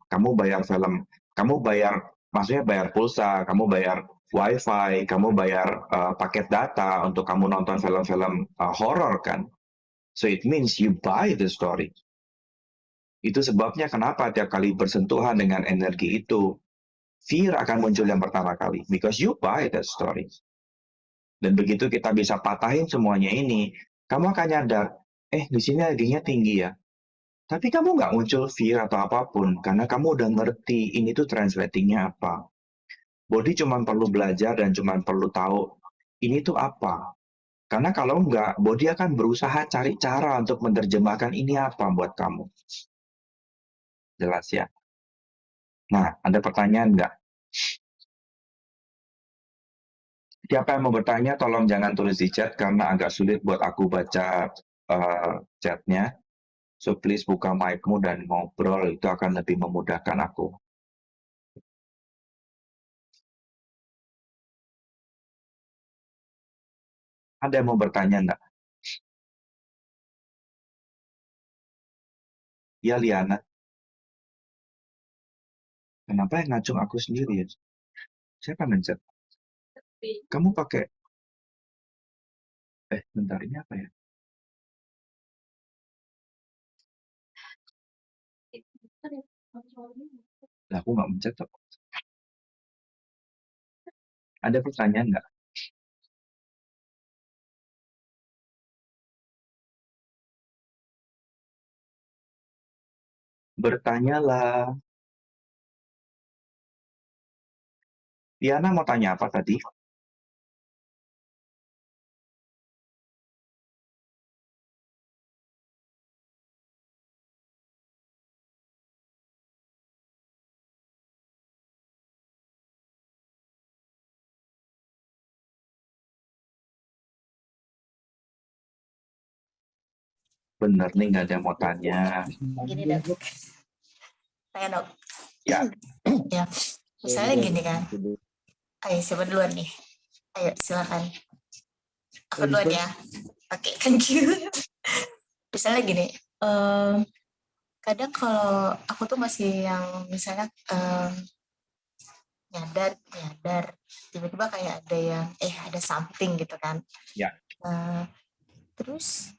Maksudnya bayar pulsa, kamu bayar wifi, kamu bayar paket data untuk kamu nonton film-film horor kan? So it means you buy the story. Itu sebabnya kenapa tiap kali bersentuhan dengan energi itu, fear akan muncul yang pertama kali. Because you buy that story. Dan begitu kita bisa patahin semuanya ini, kamu akan nyadar, di sini energinya tinggi ya. Tapi kamu nggak muncul fear atau apapun, karena kamu udah ngerti ini tuh translatingnya apa. Body cuma perlu belajar dan cuma perlu tahu ini tuh apa. Karena kalau nggak, body akan berusaha cari cara untuk menerjemahkan ini apa buat kamu. Jelas ya? Nah, ada pertanyaan nggak? Siapa yang mau bertanya, tolong jangan tulis di chat karena agak sulit buat aku baca chatnya. So, please buka mic-mu dan ngobrol, itu akan lebih memudahkan aku. Ada yang mau bertanya nggak? Ya, Liana. Kenapa yang ngacung aku sendiri ya? Siapa mencet? Kamu pakai... bentar, ini apa ya? Lah, aku nggak mencet kok. Ada pertanyaan nggak? Bertanyalah. Liana mau tanya apa tadi? Bener nih, nggak ada yang mau tanya. Gini dok, tanya dok. Ya. Ya, misalnya gini kan. Ayo siapa duluan nih? Ayo silakan. Aku duluan ya. Oke, thank you. Misalnya gini, kadang kalau aku tuh masih yang misalnya nyadar, tiba-tiba kayak ada yang ada something gitu kan. Ya. Terus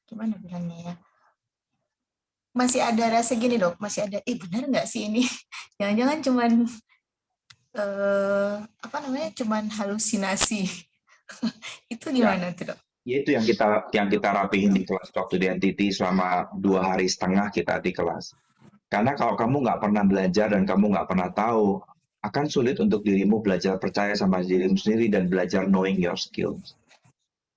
gimana bilangnya ya? Masih ada rasa gini dok, masih ada benar nggak sih ini? Jangan-jangan cuman cuman halusinasi. Itu gimana tuh dok? Ya, itu yang kita rapihin di kelas Talk to the Entity selama 2,5 hari kita di kelas. Karena kalau kamu nggak pernah belajar dan kamu nggak pernah tahu, akan sulit untuk dirimu belajar percaya sama dirimu sendiri dan belajar knowing your skills.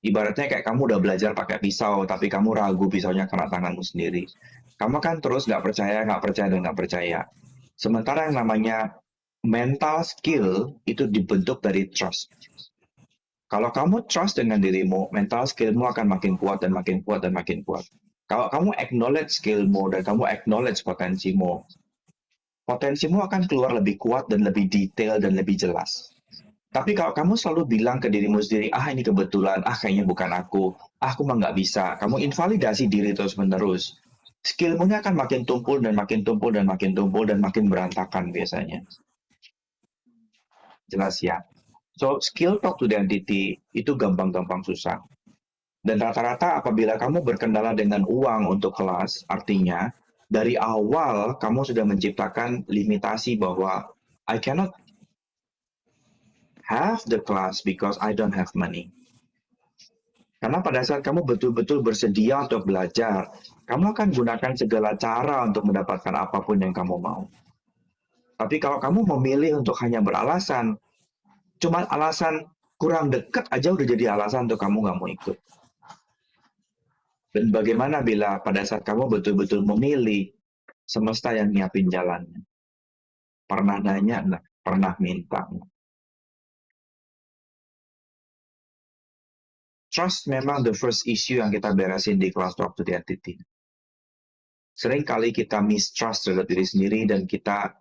Ibaratnya kayak kamu udah belajar pakai pisau, tapi kamu ragu pisaunya kena tanganmu sendiri. Kamu kan terus nggak percaya, dan nggak percaya. Sementara yang namanya mental skill itu dibentuk dari trust. Kalau kamu trust dengan dirimu, mental skillmu akan makin kuat dan makin kuat dan makin kuat. Kalau kamu acknowledge skillmu dan kamu acknowledge potensimu akan keluar lebih kuat dan lebih detail dan lebih jelas. Tapi kalau kamu selalu bilang ke dirimu sendiri, ini kebetulan, kayaknya bukan aku mah nggak bisa. Kamu invalidasi diri terus-menerus. Skillmu akan makin tumpul dan makin tumpul dan makin tumpul dan makin berantakan biasanya. Jelas ya? So, skill talk to the entity itu gampang-gampang susah. Dan rata-rata apabila kamu berkendala dengan uang untuk kelas, artinya dari awal kamu sudah menciptakan limitasi bahwa I cannot have the class because I don't have money. Karena pada saat kamu betul-betul bersedia untuk belajar, kamu akan gunakan segala cara untuk mendapatkan apapun yang kamu mau. Tapi kalau kamu memilih untuk hanya beralasan, cuma alasan kurang dekat aja udah jadi alasan untuk kamu nggak mau ikut. Dan bagaimana bila pada saat kamu betul-betul memilih semesta yang nyiapin jalannya? Pernah nanya nggak? Pernah minta nggak? Trust memang the first issue yang kita beresin di kelas Talk to the Entity. Sering kali kita mistrust terhadap diri sendiri dan kita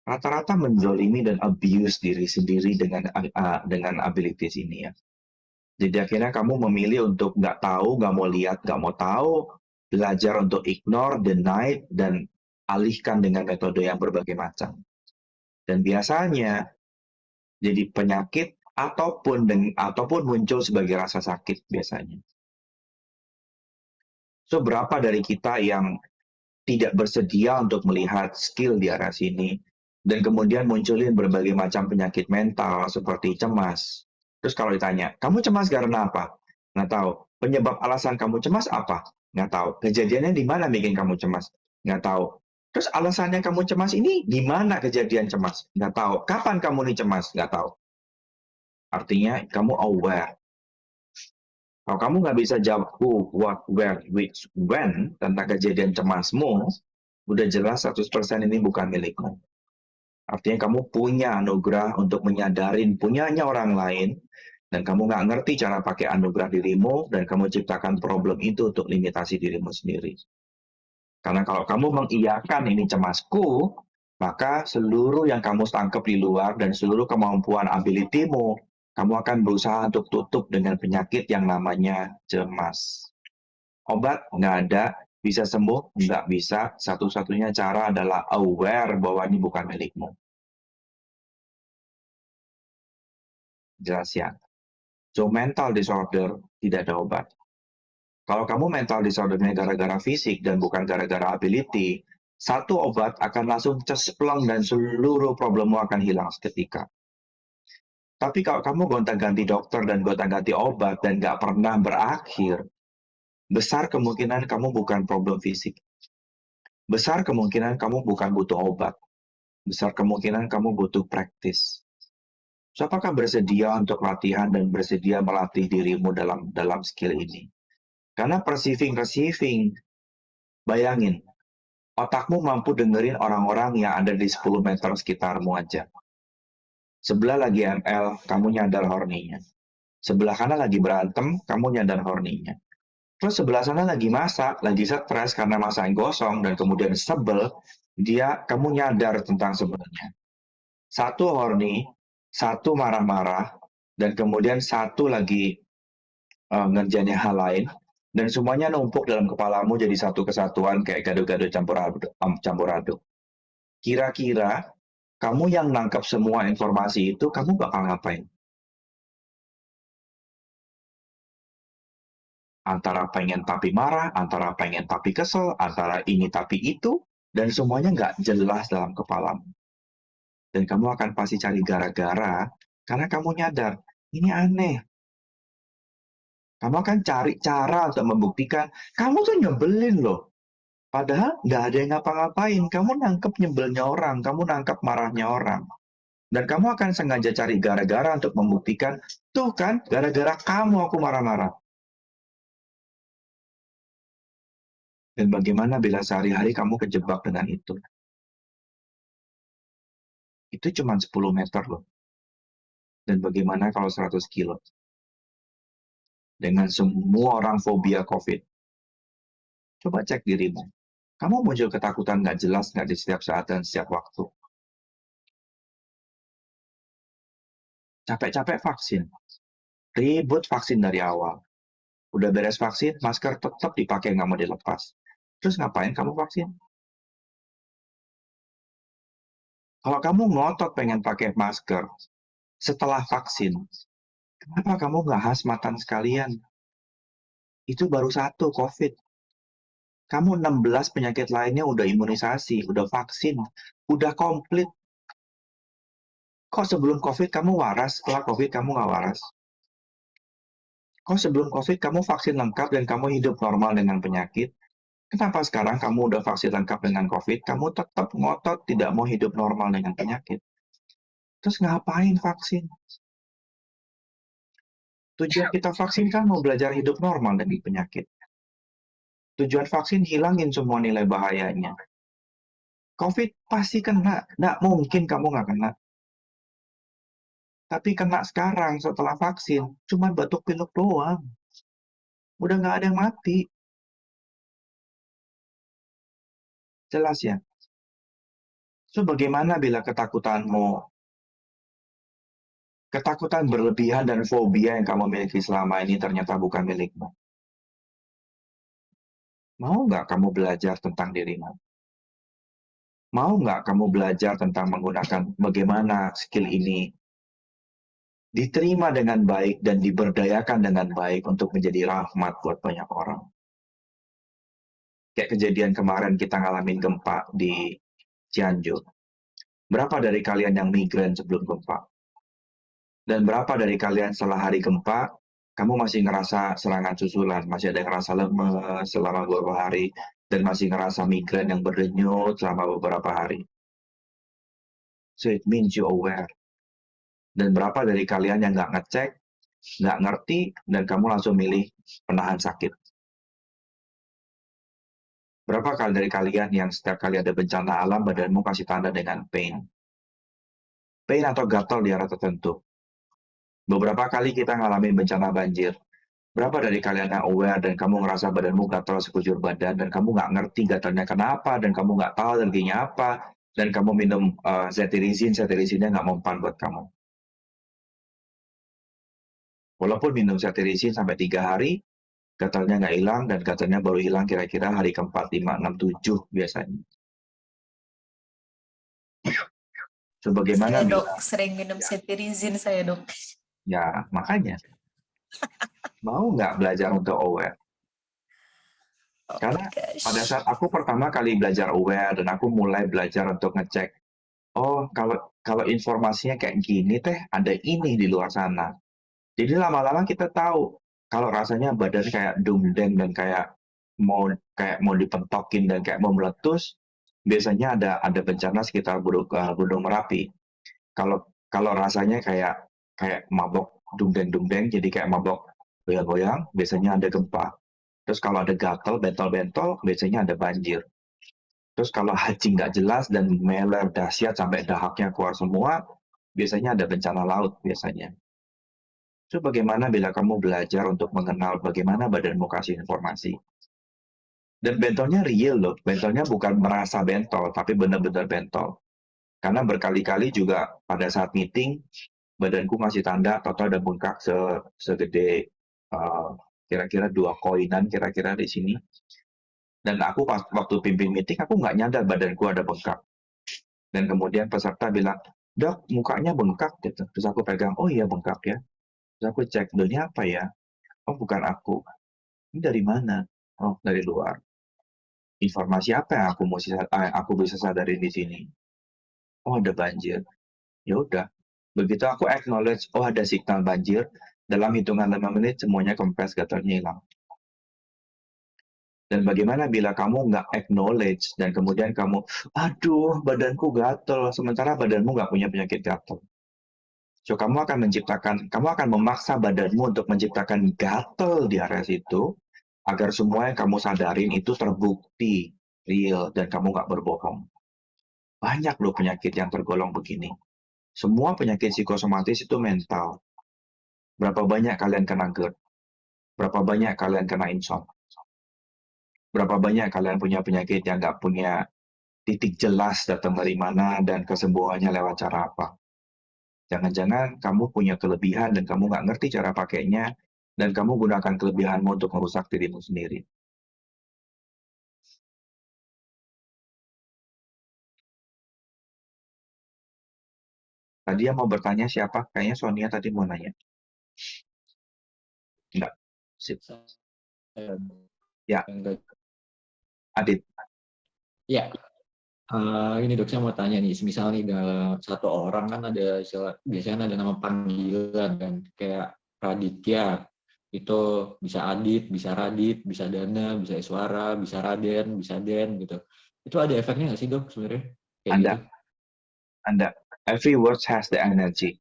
rata-rata menzolimi dan abuse diri sendiri dengan abilities ini ya. Jadi akhirnya kamu memilih untuk nggak tahu, nggak mau lihat, nggak mau tahu, belajar untuk ignore, deny, dan alihkan dengan metode yang berbagai macam. Dan biasanya jadi penyakit ataupun muncul sebagai rasa sakit biasanya. So, berapa dari kita yang tidak bersedia untuk melihat skill di arah sini, dan kemudian munculin berbagai macam penyakit mental seperti cemas. Terus kalau ditanya, kamu cemas karena apa? Nggak tahu. Penyebab alasan kamu cemas apa? Nggak tahu. Kejadiannya di mana bikin kamu cemas? Nggak tahu. Terus alasannya kamu cemas ini di mana kejadian cemas? Nggak tahu. Kapan kamu nih cemas? Nggak tahu. Artinya kamu aware. Kalau kamu nggak bisa jawab who, what, where, which, when tentang kejadian cemasmu, udah jelas 100% ini bukan milikmu. Artinya kamu punya anugerah untuk menyadarin punyanya orang lain, dan kamu nggak ngerti cara pakai anugerah dirimu, dan kamu ciptakan problem itu untuk limitasi dirimu sendiri. Karena kalau kamu mengiyakan ini cemasku, maka seluruh yang kamu tangkap di luar dan seluruh kemampuan ability-mu, kamu akan berusaha untuk tutup dengan penyakit yang namanya cemas. Obat nggak ada, bisa sembuh nggak bisa. Satu-satunya cara adalah aware bahwa ini bukan milikmu. Jelas ya? So, mental disorder tidak ada obat. Kalau kamu mental disordernya gara-gara fisik dan bukan gara-gara ability, satu obat akan langsung cesplong dan seluruh problemmu akan hilang seketika. Tapi kalau kamu gonta-ganti dokter dan gonta-ganti obat dan nggak pernah berakhir, besar kemungkinan kamu bukan problem fisik. Besar kemungkinan kamu bukan butuh obat. Besar kemungkinan kamu butuh praktis. So, apakah bersedia untuk latihan dan bersedia melatih dirimu dalam skill ini? Karena receiving, bayangin, otakmu mampu dengerin orang-orang yang ada di 10 meter sekitarmu aja. Sebelah lagi ML, kamu nyadar horninya. Sebelah kanan lagi berantem, kamu nyadar horninya. Terus sebelah sana lagi masak, lagi stres karena masak gosong, dan kemudian sebel, kamu nyadar tentang sebelnya. Satu horny, satu marah-marah, dan kemudian satu lagi ngerjain hal lain, dan semuanya numpuk dalam kepalamu jadi satu kesatuan kayak gado-gado campur aduk. Kira-kira kamu yang nangkap semua informasi itu, kamu bakal ngapain? Antara pengen tapi marah, antara pengen tapi kesel, antara ini tapi itu, dan semuanya nggak jelas dalam kepalamu. Dan kamu akan pasti cari gara-gara, karena kamu nyadar, ini aneh. Kamu akan cari cara untuk membuktikan, kamu tuh nyebelin loh. Padahal nggak ada yang ngapa-ngapain. Kamu nangkep nyebelnya orang, kamu nangkep marahnya orang. Dan kamu akan sengaja cari gara-gara untuk membuktikan, tuh kan, gara-gara kamu aku marah-marah. Dan bagaimana bila sehari-hari kamu kejebak dengan itu? Itu cuma 10 meter loh. Dan bagaimana kalau 100 kilo? Dengan semua orang fobia COVID. Coba cek dirimu. Kamu muncul ketakutan nggak jelas nggak di setiap saat dan setiap waktu. Capek-capek vaksin. Ribut vaksin dari awal. Udah beres vaksin, masker tetap dipakai nggak mau dilepas. Terus ngapain kamu vaksin? Kalau kamu ngotot pengen pakai masker setelah vaksin, kenapa kamu nggak hazmatan sekalian? Itu baru satu COVID. Kamu 16 penyakit lainnya udah imunisasi, udah vaksin, udah komplit. Kok sebelum COVID kamu waras, setelah COVID kamu nggak waras? Kok sebelum COVID kamu vaksin lengkap dan kamu hidup normal dengan penyakit? Kenapa sekarang kamu udah vaksin lengkap dengan COVID, kamu tetap ngotot tidak mau hidup normal dengan penyakit? Terus ngapain vaksin? Tujuan kita vaksin kan mau belajar hidup normal dengan penyakit. Tujuan vaksin hilangin semua nilai bahayanya. COVID pasti kena, nggak mungkin kamu nggak kena. Tapi kena sekarang setelah vaksin, cuma batuk pilek doang. Udah nggak ada yang mati. Jelas ya? So, bagaimana bila ketakutan berlebihan dan fobia yang kamu miliki selama ini ternyata bukan milikmu? Mau nggak kamu belajar tentang dirimu? Mau nggak kamu belajar tentang menggunakan bagaimana skill ini diterima dengan baik dan diberdayakan dengan baik untuk menjadi rahmat buat banyak orang? Kayak kejadian kemarin kita ngalamin gempa di Cianjur. Berapa dari kalian yang migrain sebelum gempa? Dan berapa dari kalian setelah hari gempa, kamu masih ngerasa serangan susulan, masih ada yang ngerasa lemes selama beberapa hari, dan masih ngerasa migrain yang berdenyut selama beberapa hari. So it means you aware. Dan berapa dari kalian yang nggak ngecek, nggak ngerti, dan kamu langsung milih penahan sakit? Berapa kali dari kalian yang setiap kali ada bencana alam, badanmu kasih tanda dengan pain? Pain atau gatal di arah tertentu. Beberapa kali kita ngalamin bencana banjir. Berapa dari kalian yang aware dan kamu ngerasa badanmu gatal sekujur badan, dan kamu nggak ngerti gatalnya kenapa, dan kamu nggak tahu alerginya apa, dan kamu minum cetirizine-nya nggak mempan buat kamu. Walaupun minum cetirizine sampai 3 hari, gatalnya nggak hilang, dan gatalnya baru hilang kira-kira hari ke-4, 5, 6, 7 biasanya. So, bagaimana Saya bila? dok, sering minum cetirizine saya dok. Ya, makanya. Mau nggak belajar untuk aware? Oh Karena my gosh. pada saat aku pertama kali belajar aware, dan aku mulai belajar untuk ngecek, oh kalau informasinya kayak gini teh, ada ini di luar sana. Jadi lama-lama kita tahu, kalau rasanya badan kayak dumdeng dan kayak mau dipentokin dan kayak mau meletus, biasanya ada bencana sekitar Gunung Merapi. Kalau rasanya kayak mabok dumdeng, jadi kayak mabok goyang-goyang, biasanya ada gempa. Terus kalau ada gatal, bentol-bentol, biasanya ada banjir. Terus kalau haji nggak jelas dan meler dahsyat sampai dahaknya keluar semua, biasanya ada bencana laut biasanya. So, bagaimana bila kamu belajar untuk mengenal bagaimana badanmu kasih informasi? Dan bentolnya real loh, bentolnya bukan merasa bentol, tapi benar-benar bentol. Karena berkali-kali juga pada saat meeting, badanku ngasih tanda, atau ada bengkak segede kira-kira 2 koinan kira-kira di sini. Dan aku waktu pimpin meeting, aku nggak nyadar badanku ada bengkak. Dan kemudian peserta bilang, "Dok, mukanya bengkak," gitu. Terus aku pegang, "Oh iya bengkak ya." Terus aku cek, "Ini apa ya?" "Oh bukan aku." "Ini dari mana?" "Oh dari luar." Informasi apa yang aku bisa sadarin di sini? "Oh ada banjir." Ya udah. Begitu aku acknowledge, oh ada signal banjir, dalam hitungan 5 menit semuanya kempes, gatalnya hilang. Dan bagaimana bila kamu nggak acknowledge dan kemudian kamu, aduh badanku gatel, sementara badanmu nggak punya penyakit gatel. So, kamu akan memaksa badanmu untuk menciptakan gatel di area situ, agar semua yang kamu sadarin itu terbukti real dan kamu nggak berbohong. Banyak loh penyakit yang tergolong begini. Semua penyakit psikosomatis itu mental. Berapa banyak kalian kena GERD? Berapa banyak kalian kena insomnia? Berapa banyak kalian punya penyakit yang nggak punya titik jelas datang dari mana dan kesembuhannya lewat cara apa? Jangan-jangan kamu punya kelebihan dan kamu nggak ngerti cara pakainya, dan kamu gunakan kelebihanmu untuk merusak dirimu sendiri. Tadi yang mau bertanya siapa? Kayaknya Sonia tadi mau nanya. Enggak. Sip. Ya. Adit. Ya, ini dok saya mau tanya nih, misal nih dalam satu orang kan ada biasanya ada nama panggilan kan, kayak Raditya, itu bisa Adit, bisa Radit, bisa Dana, bisa Iswara, bisa Raden, bisa Den gitu. Itu ada efeknya nggak sih dok sebenarnya? Anda. Every word has the energy.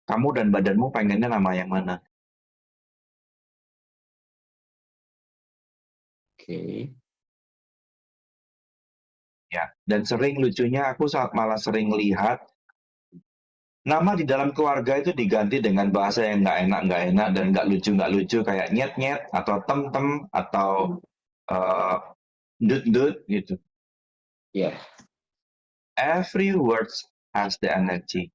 Kamu dan badanmu pengennya nama yang mana? Oke. Ya, dan sering lucunya aku malah sering lihat nama di dalam keluarga itu diganti dengan bahasa yang nggak enak dan nggak lucu kayak nyet atau tem atau dut gitu. Yeah. Every word has the energy.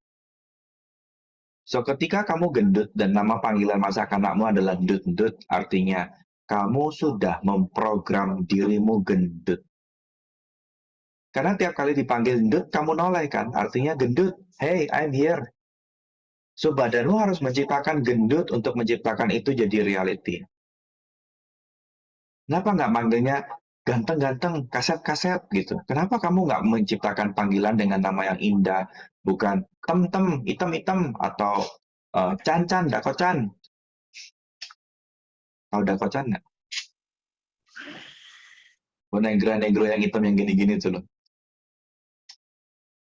So ketika kamu gendut dan nama panggilan masa kanakmu adalah dut, artinya kamu sudah memprogram dirimu gendut. Karena tiap kali dipanggil gendut, kamu noleh kan? Artinya gendut, hey, I'm here. So, badanmu harus menciptakan gendut untuk menciptakan itu jadi reality. Kenapa nggak manggilnya ganteng-ganteng, kaset-kaset gitu. Kenapa kamu nggak menciptakan panggilan dengan nama yang indah, bukan tem-tem, item-item, atau can-can, dakocan. Tahu dakocan nggak? Negro-negro yang hitam yang gini-gini tuh loh.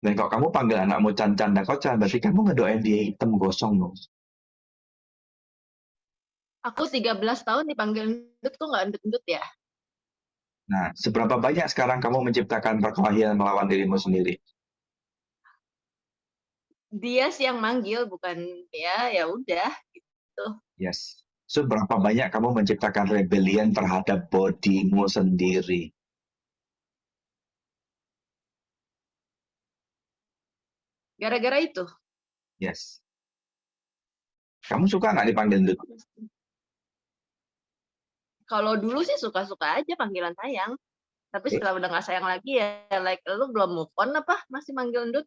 Dan kalau kamu panggil anakmu can-can, dakocan, berarti kamu ngedoain dia hitam gosong loh. Aku 13 tahun dipanggil endut tuh nggak endut-endut ya. Nah, seberapa banyak sekarang kamu menciptakan perkelahian melawan dirimu sendiri? Dia sih yang manggil, bukan ya udah gitu. Yes. Seberapa banyak kamu menciptakan rebellion terhadap bodimu sendiri? Gara-gara itu. Yes. Kamu suka nggak dipanggil endut? Kalau dulu sih suka-suka aja panggilan sayang. Tapi setelah udah nggak sayang lagi ya, like lu belum move on apa masih manggil endut?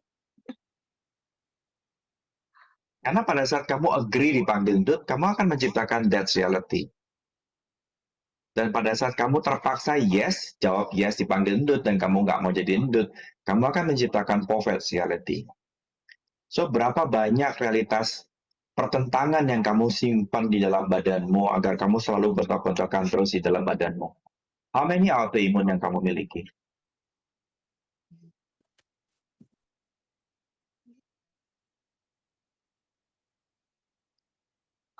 Karena pada saat kamu agree dipanggil endut, kamu akan menciptakan that reality. Dan pada saat kamu terpaksa yes, jawab yes dipanggil endut, dan kamu nggak mau jadi endut, kamu akan menciptakan poverty reality. So, berapa banyak realitas pertentangan yang kamu simpan di dalam badanmu agar kamu selalu bertonton-tonton terus di dalam badanmu? How many autoimmune yang kamu miliki?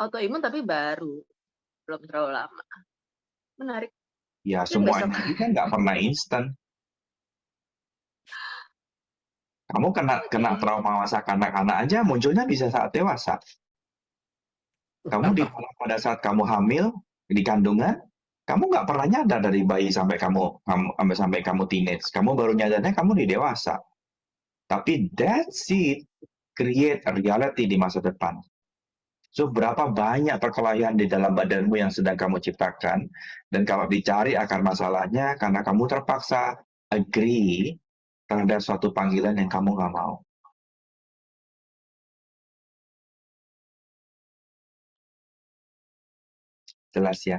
Autoimun tapi baru, belum terlalu lama. Menarik. Ya, Mungkin semua besok. energi kan nggak pernah instan. Kamu kena trauma masa kanak-kanak aja munculnya bisa saat dewasa. Kamu pada saat kamu hamil di kandungan, kamu nggak pernah nyadar dari bayi sampai kamu teenage. Kamu baru nyadarnya kamu di dewasa. Tapi that seed create a reality di masa depan. So, berapa banyak perkelahian di dalam badanmu yang sedang kamu ciptakan, dan kalau dicari akar masalahnya karena kamu terpaksa agree terhadap suatu panggilan yang kamu nggak mau. Jelas ya?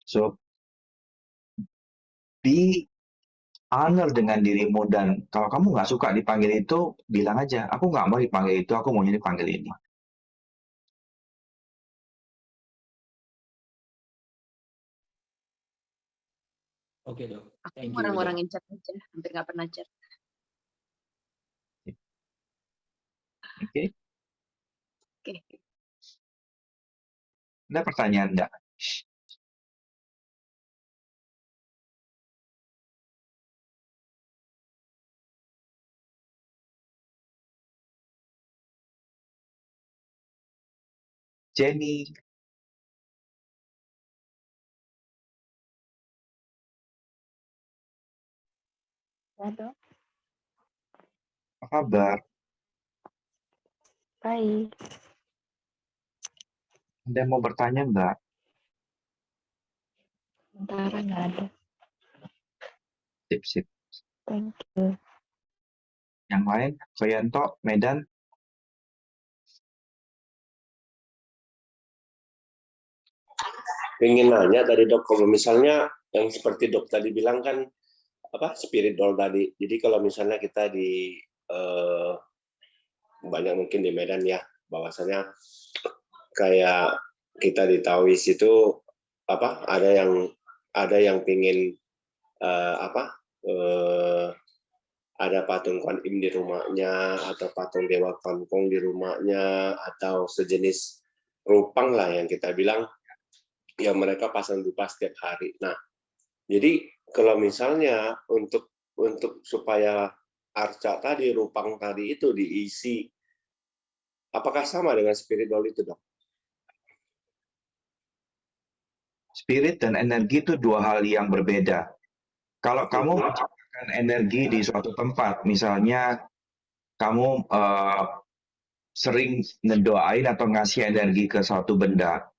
So, be honor dengan dirimu, dan kalau kamu nggak suka dipanggil itu, bilang aja, aku nggak mau dipanggil itu, aku maunya dipanggil ini. Oke dok, Aku thank you. orang-orang yang chat aja, hampir nggak pernah chat. Oke? Oke. Ada pertanyaan nggak? Jenny, Halo, apa kabar? baik. Ada yang mau bertanya nggak? Sementara nggak ada. Sip. Thank you. Yang lain, Soyanto, Medan, Ingin nanya tadi dok, kalau misalnya yang seperti dok tadi bilang kan apa spirit doll tadi. Jadi kalau misalnya kita di banyak mungkin di Medan ya, bahwasanya kayak kita di Tawis itu apa ada yang pingin ada patung Kuan Im di rumahnya atau patung Dewa Kampung di rumahnya atau sejenis rupang lah yang kita bilang yang mereka pasang dupa setiap hari. Nah, jadi kalau misalnya untuk supaya arca tadi, rupang tadi itu diisi, apakah sama dengan spirit doll itu, dok? spirit dan energi itu dua hal yang berbeda. Kalau kamu menciptakan energi di suatu tempat, misalnya kamu sering ngedoain atau ngasih energi ke suatu benda.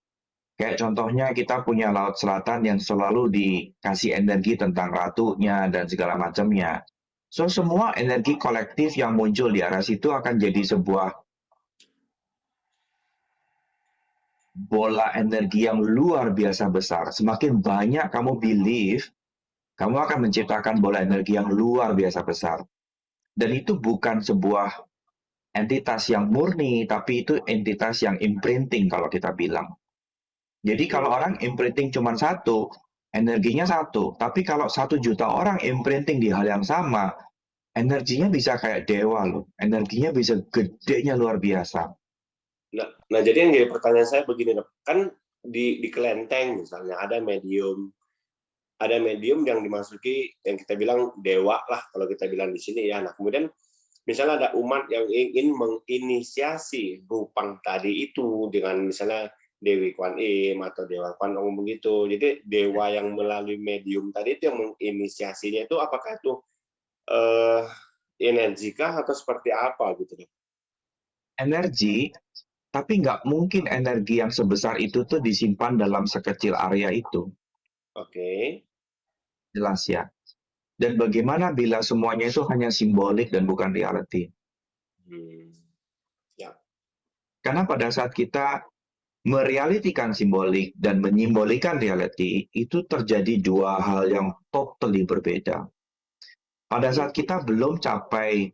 Kayak contohnya kita punya Laut Selatan yang selalu dikasih energi tentang ratunya dan segala macamnya. So, semua energi kolektif yang muncul di arah situ akan jadi sebuah bola energi yang luar biasa besar. Semakin banyak kamu believe kamu akan menciptakan bola energi yang luar biasa besar. Dan itu bukan sebuah entitas yang murni, tapi itu entitas yang imprinting kalau kita bilang. Jadi kalau orang imprinting cuma satu, energinya satu. Tapi kalau 1 juta orang imprinting di hal yang sama, energinya bisa kayak dewa loh. Energinya bisa gedenya luar biasa. Nah, jadi yang jadi pertanyaan saya begini, Dok. Kan di kelenteng misalnya ada medium yang dimasuki yang kita bilang dewa lah kalau kita bilang di sini ya. Nah, kemudian misalnya ada umat yang ingin menginisiasi Rupang tadi itu dengan misalnya Dewi Kwan Im atau Dewa Kwan Ong begitu. Jadi dewa yang melalui medium tadi itu yang menginisiasinya itu apakah itu energikah atau seperti apa gitu? Energi, tapi nggak mungkin energi yang sebesar itu tuh disimpan dalam sekecil area itu. Oke. Jelas ya. Dan bagaimana bila semuanya itu hanya simbolik dan bukan reality? Ya. Karena pada saat kita merealitikan simbolik dan menyimbolkan reality, itu terjadi dua hal yang totally berbeda. Pada saat kita belum capai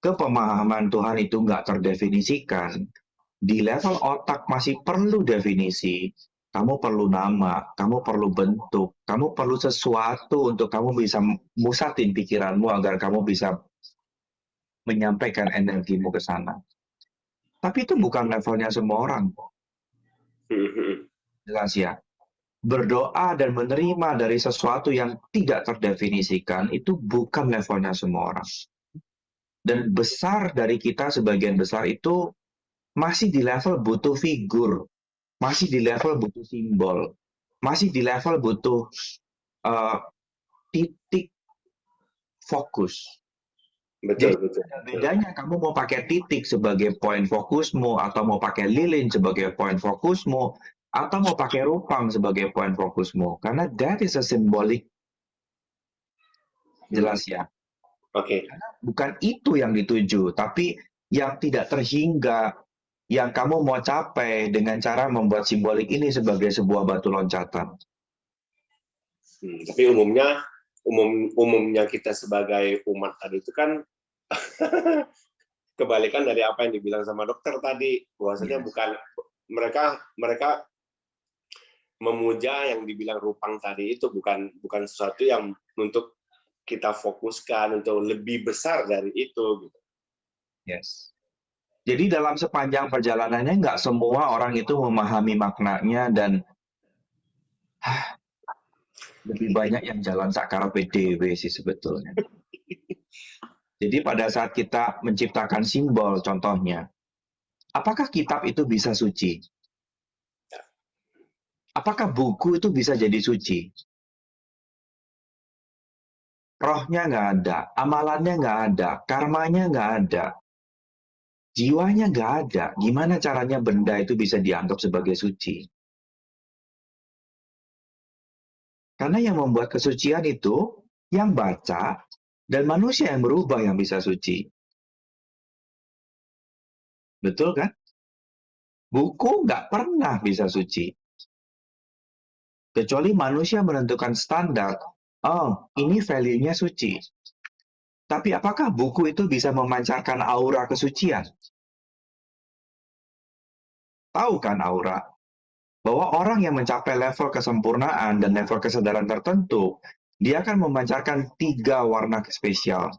ke pemahaman Tuhan itu nggak terdefinisikan, di level otak masih perlu definisi, kamu perlu nama, kamu perlu bentuk, kamu perlu sesuatu untuk kamu bisa musatin pikiranmu agar kamu bisa menyampaikan energimu ke sana. Tapi itu bukan levelnya semua orang. Jelas ya. Berdoa dan menerima dari sesuatu yang tidak terdefinisikan itu bukan levelnya semua orang. Dan besar dari kita sebagian besar itu masih di level butuh figur, masih di level butuh simbol, masih di level butuh titik fokus. Betul, Jadi betul. bedanya kamu mau pakai titik sebagai poin fokusmu, atau mau pakai lilin sebagai poin fokusmu, atau mau pakai rupang sebagai poin fokusmu. Karena that is a symbolic. Jelas ya? Oke. Bukan itu yang dituju, tapi yang tidak terhingga, yang kamu mau capai dengan cara membuat simbolik ini sebagai sebuah batu loncatan. Tapi umumnya kita sebagai umat tadi itu kan kebalikan dari apa yang dibilang sama dokter tadi, bahwasanya bukan mereka memuja yang dibilang rupang tadi itu bukan sesuatu yang untuk kita fokuskan untuk lebih besar dari itu gitu. Yes. Jadi dalam sepanjang perjalanannya nggak semua orang itu memahami maknanya, dan lebih banyak yang jalan sakar PDW sih sebetulnya. Jadi pada saat kita menciptakan simbol, contohnya, apakah kitab itu bisa suci? Apakah buku itu bisa jadi suci? Rohnya nggak ada, amalannya nggak ada, karmanya nggak ada, jiwanya nggak ada. Gimana caranya benda itu bisa dianggap sebagai suci? Karena yang membuat kesucian itu yang baca dan manusia yang berubah yang bisa suci. Betul kan? Buku nggak pernah bisa suci. Kecuali manusia menentukan standar, oh ini value-nya suci. Tapi apakah buku itu bisa memancarkan aura kesucian? Tahu kan aura? Bahwa orang yang mencapai level kesempurnaan dan level kesadaran tertentu, dia akan memancarkan 3 warna spesial.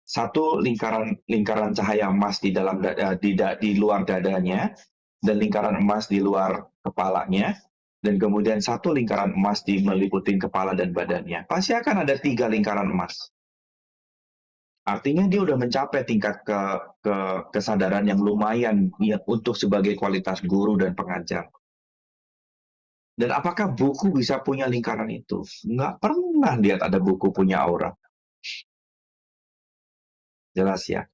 Satu, lingkaran cahaya emas di dalam di luar dadanya, dan lingkaran emas di luar kepalanya, dan kemudian satu lingkaran emas meliputi kepala dan badannya. Pasti akan ada 3 lingkaran emas. Artinya dia udah mencapai tingkat kesadaran yang lumayan ya, untuk sebagai kualitas guru dan pengajar. Dan apakah buku bisa punya lingkaran itu? Nggak pernah lihat ada buku punya aura. Jelas ya.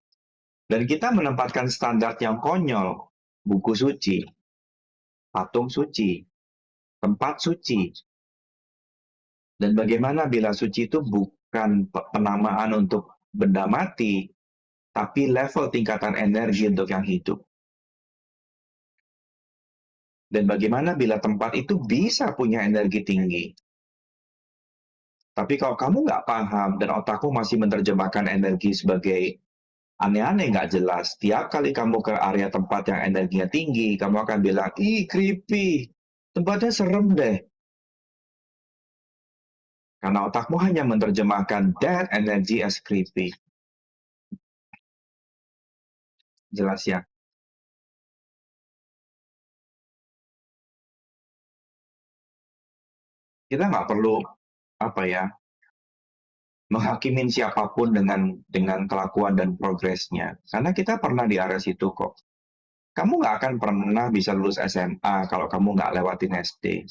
Dan kita menempatkan standar yang konyol. Buku suci, patung suci, tempat suci. Dan bagaimana bila suci itu bukan penamaan untuk benda mati, tapi level tingkatan energi untuk yang hidup. Dan bagaimana bila tempat itu bisa punya energi tinggi, Tapi kalau kamu nggak paham dan otakmu masih menerjemahkan energi sebagai aneh-aneh, nggak jelas, tiap kali kamu ke area tempat yang energinya tinggi, kamu akan bilang, ih creepy, tempatnya serem deh. Karena otakmu hanya menerjemahkan that energy as creepy. Jelas ya? Kita nggak perlu menghakimin siapapun dengan kelakuan dan progresnya. Karena kita pernah di area situ kok. Kamu nggak akan pernah bisa lulus SMA kalau kamu nggak lewatin SD.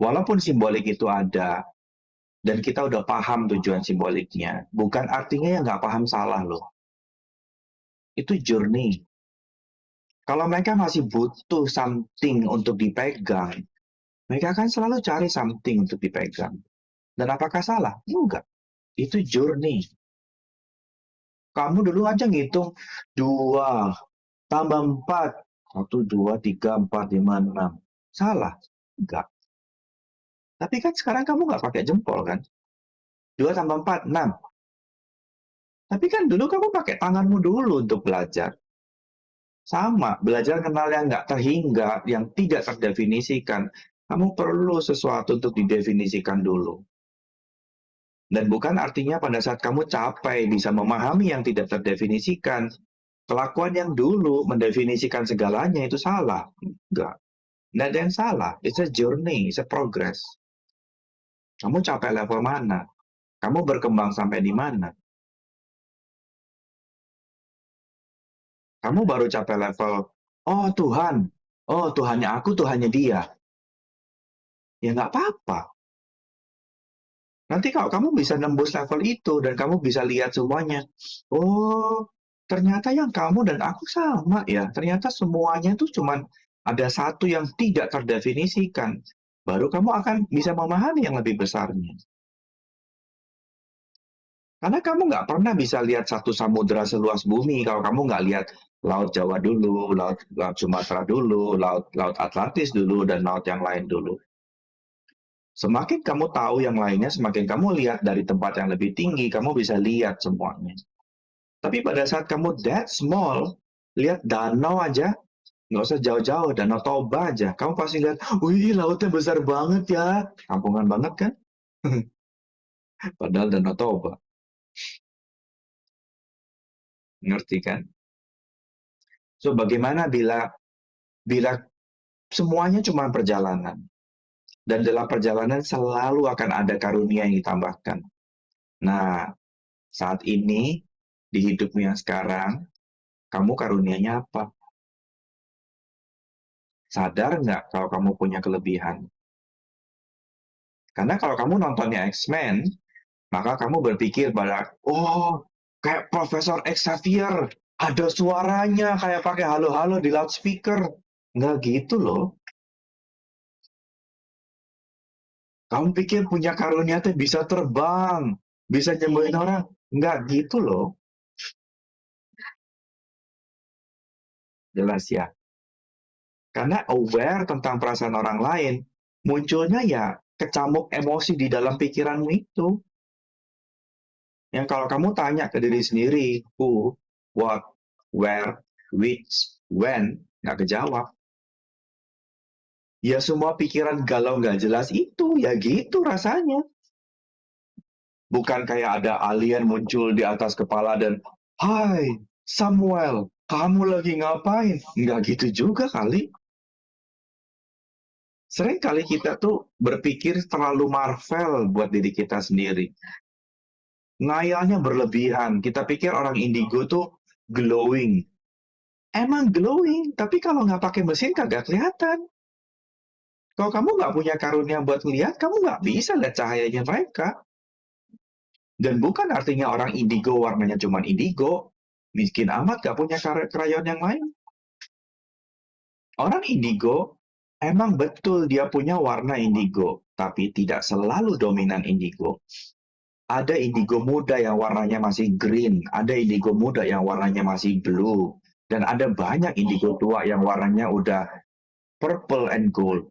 Walaupun simbolik itu ada, dan kita udah paham tujuan simboliknya, bukan artinya yang nggak paham salah loh. Itu journey. Kalau mereka masih butuh something untuk dipegang, mereka akan selalu cari something untuk dipegang. Dan apakah salah? Enggak. Itu journey. Kamu dulu aja ngitung 2 tambah 4. 1, 2, 3, 4, 5, 6. Salah? Enggak. Tapi kan sekarang kamu nggak pakai jempol kan? 2 tambah 4, 6. Tapi kan dulu kamu pakai tanganmu dulu untuk belajar. Sama, belajar kenal yang nggak terhingga, yang tidak terdefinisikan. Kamu perlu sesuatu untuk didefinisikan dulu. Dan bukan artinya pada saat kamu capai bisa memahami yang tidak terdefinisikan, kelakuan yang dulu mendefinisikan segalanya itu salah. Enggak. Nggak ada yang salah. It's a journey, it's a progress. Kamu capai level mana? Kamu berkembang sampai di mana? Kamu baru capai level, oh Tuhan, oh Tuhannya aku, Tuhannya dia. Ya nggak apa-apa. Nanti kalau kamu bisa nembus level itu dan kamu bisa lihat semuanya, oh ternyata yang kamu dan aku sama ya. Ternyata semuanya itu cuman ada satu yang tidak terdefinisikan. Baru kamu akan bisa memahami yang lebih besarnya. Karena kamu nggak pernah bisa lihat satu samudera seluas bumi kalau kamu nggak lihat Laut Jawa dulu, Laut Sumatera dulu, Laut Atlantis dulu, dan laut yang lain dulu. Semakin kamu tahu yang lainnya, semakin kamu lihat dari tempat yang lebih tinggi, kamu bisa lihat semuanya. Tapi pada saat kamu that small, lihat danau aja, nggak usah jauh-jauh, Danau Toba aja, kamu pasti lihat, wih lautnya besar banget ya, kampungan banget kan? Padahal Danau Toba. Ngerti kan? So bagaimana bila semuanya cuma perjalanan? Dan dalam perjalanan selalu akan ada karunia yang ditambahkan. Nah, saat ini, di hidupmu yang sekarang, kamu karunianya apa? Sadar nggak kalau kamu punya kelebihan? Karena kalau kamu nontonnya X-Men, maka kamu berpikir pada, oh, kayak Profesor Xavier, ada suaranya kayak pakai halo-halo di loudspeaker. Nggak gitu loh. Kamu pikir punya karunia tuh bisa terbang, bisa nyembuhin orang? Nggak gitu loh. Jelas ya. Karena aware tentang perasaan orang lain, munculnya ya kecamuk emosi di dalam pikiranmu itu. Yang kalau kamu tanya ke diri sendiri, who, what, where, which, when, nggak kejawab. Ya semua pikiran galau nggak jelas itu, ya gitu rasanya. Bukan kayak ada alien muncul di atas kepala dan, hai, Samuel, kamu lagi ngapain? Nggak gitu juga kali. Sering kali kita tuh berpikir terlalu Marvel buat diri kita sendiri. Ngayalnya berlebihan. Kita pikir orang indigo tuh glowing. Emang glowing, tapi kalau nggak pakai mesin kagak kelihatan. Kalau kamu nggak punya karunia buat lihat, kamu nggak bisa lihat cahayanya mereka. Dan bukan artinya orang indigo warnanya cuma indigo. Miskin amat nggak punya krayon yang lain. Orang indigo emang betul dia punya warna indigo, tapi tidak selalu dominan indigo. Ada indigo muda yang warnanya masih green, ada indigo muda yang warnanya masih blue, dan ada banyak indigo tua yang warnanya udah purple and gold.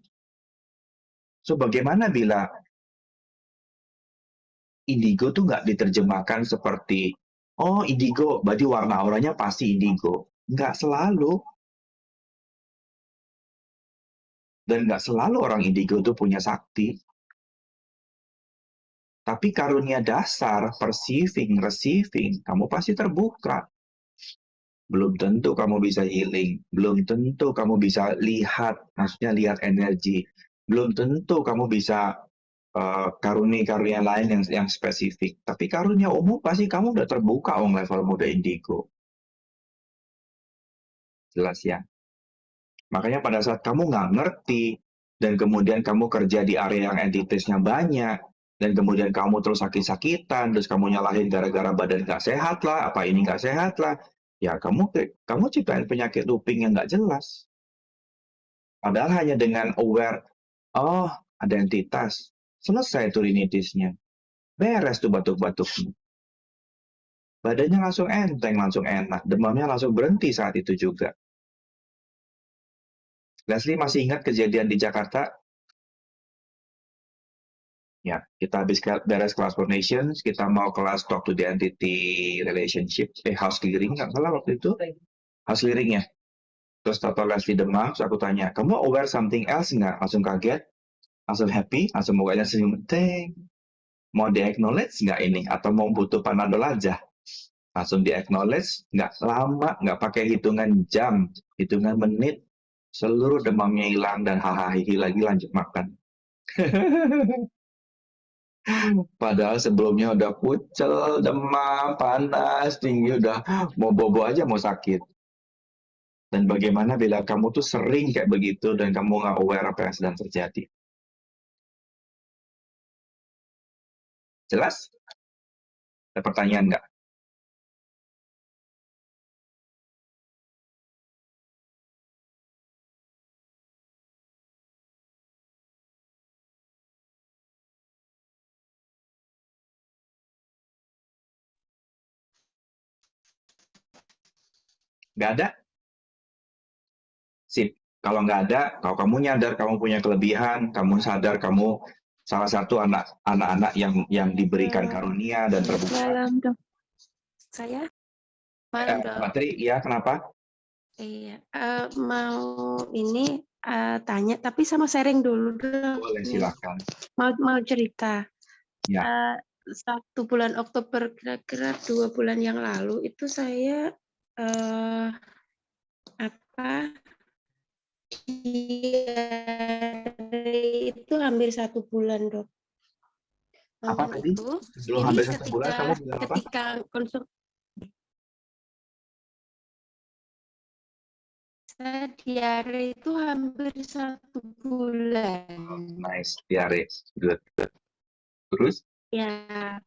So bagaimana bila indigo tuh nggak diterjemahkan seperti, oh indigo, berarti warna auranya pasti indigo. Nggak selalu. Dan nggak selalu orang indigo itu punya sakti. Tapi karunia dasar, perceiving, receiving, kamu pasti terbuka. Belum tentu kamu bisa healing. Belum tentu kamu bisa lihat, maksudnya lihat energi. Belum tentu kamu bisa karunia-karunia lain yang spesifik. Tapi karunia umum pasti kamu udah terbuka level mode indigo. Jelas ya? Makanya pada saat kamu nggak ngerti, dan kemudian kamu kerja di area yang entitasnya banyak, dan kemudian kamu terus sakit-sakitan, terus kamu nyalahin gara-gara badan nggak sehat lah, apa ini nggak sehat lah, ya kamu ciptain penyakit looping yang nggak jelas. Padahal hanya dengan aware, oh ada entitas, selesai tuh rinitisnya. Beres tuh batuk-batuknya. Badannya langsung enteng, langsung enak. Demamnya langsung berhenti saat itu juga. Leslie masih ingat kejadian di Jakarta? Ya, kita habis beres kelas Foundations, kita mau kelas Talk to the Entity Relationship, House Clearing, nggak salah waktu itu? House Clearing ya. Terus tato Leslie demam, terus aku tanya, kamu aware something else nggak? Langsung kaget, langsung happy, langsung mukanya senyum, teng. Mau di-acknowledge nggak ini? Atau mau butuh panadol aja? Langsung di-acknowledge, nggak lama, nggak pakai hitungan jam, hitungan menit, seluruh demamnya hilang dan hahaha lagi lanjut makan. Padahal sebelumnya udah pucel, demam, panas, tinggi, udah mau bobo aja mau sakit. Dan bagaimana bila kamu tuh sering kayak begitu dan kamu nggak aware apa yang sedang terjadi. Jelas? Ada pertanyaan nggak? Nggak ada? Sip. Kalau nggak ada, kalau kamu nyadar kamu punya kelebihan, kamu sadar kamu salah satu anak-anak yang diberikan karunia dan terbuka. Malam dok. Saya malam dok. Mbak Tri, ya kenapa? Iya, mau ini tanya, tapi sama sharing dulu dok. Boleh, silakan. Mau cerita. Ya. 1 bulan Oktober, kira-kira 2 bulan yang lalu itu saya itu hampir 1 bulan dok. Apa tadi? Sebelum hampir 1 bulan kamu bilang apa? Ketika konsumsi saya diare itu hampir 1 bulan. Oh, nice, diare, good. Terus? Ya,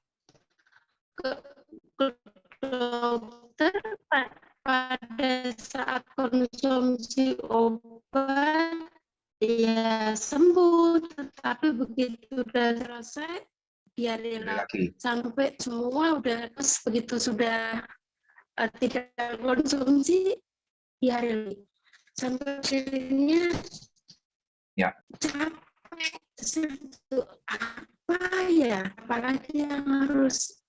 ke dokter pada saat konsumsi obat ya sembuh, tetapi begitu udah selesai diare lagi sampai semua udah, begitu sudah tidak konsumsi diare lagi sampai akhirnya ya capek, apa ya, apalagi yang harus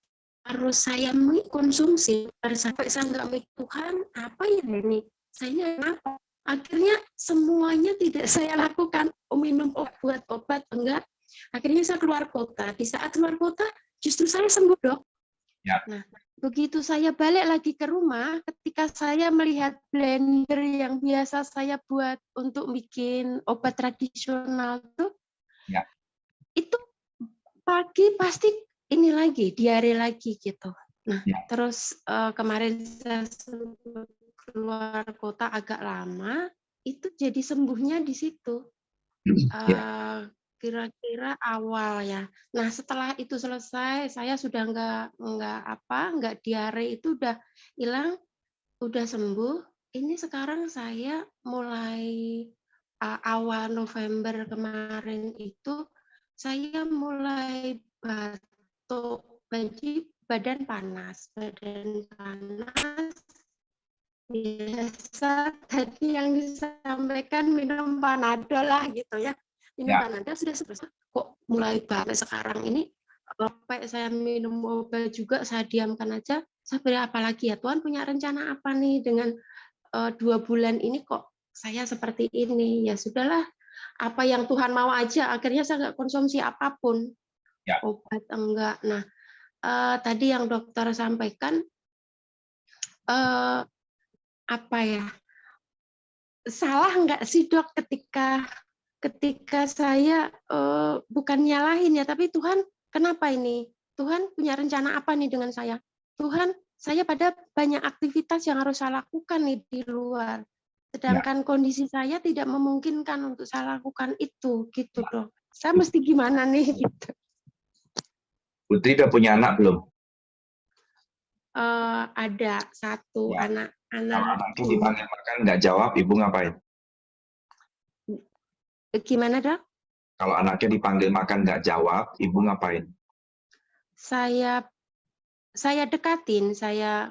saya konsumsi sampai saya nggak Tuhan apa ya ini saya kenapa, akhirnya semuanya tidak saya lakukan, minum obat enggak, akhirnya saya keluar kota. Di saat keluar kota justru saya sembuh dok. Ya. Nah begitu saya balik lagi ke rumah, ketika saya melihat blender yang biasa saya buat untuk bikin obat tradisional tuh, ya. Itu pagi pasti ini lagi diare lagi gitu. Nah ya. terus kemarin saya keluar kota agak lama, itu jadi sembuhnya di situ. Kira-kira awal ya. Nah setelah itu selesai, saya sudah nggak diare, itu udah hilang, udah sembuh. Ini sekarang saya mulai awal November kemarin itu saya mulai batuk, badan panas. Biasa tadi yang disampaikan minum panadol lah gitu ya. Minum panadol sudah selesai, kok mulai banget sekarang ini sampai saya minum obat juga, saya diamkan aja. Saya beri apa lagi ya, Tuhan punya rencana apa nih dengan 2 bulan ini kok saya seperti ini. Ya sudahlah, apa yang Tuhan mau aja. Akhirnya saya nggak konsumsi apapun, Ya. obat enggak. Nah, tadi yang dokter sampaikan, apa ya, salah nggak sih dok ketika saya bukan nyalahin ya, tapi Tuhan kenapa ini? Tuhan punya rencana apa nih dengan saya? Tuhan, saya pada banyak aktivitas yang harus saya lakukan nih di luar. Sedangkan kondisi saya tidak memungkinkan untuk saya lakukan itu, gitu dok. Saya mesti gimana nih? Gitu. Putri udah punya anak belum? Ada satu Ya. anak. Kalau anaknya dipanggil makan nggak jawab, ibu ngapain? Gimana dok? Kalau anaknya dipanggil makan nggak jawab, ibu ngapain? Saya dekatin, saya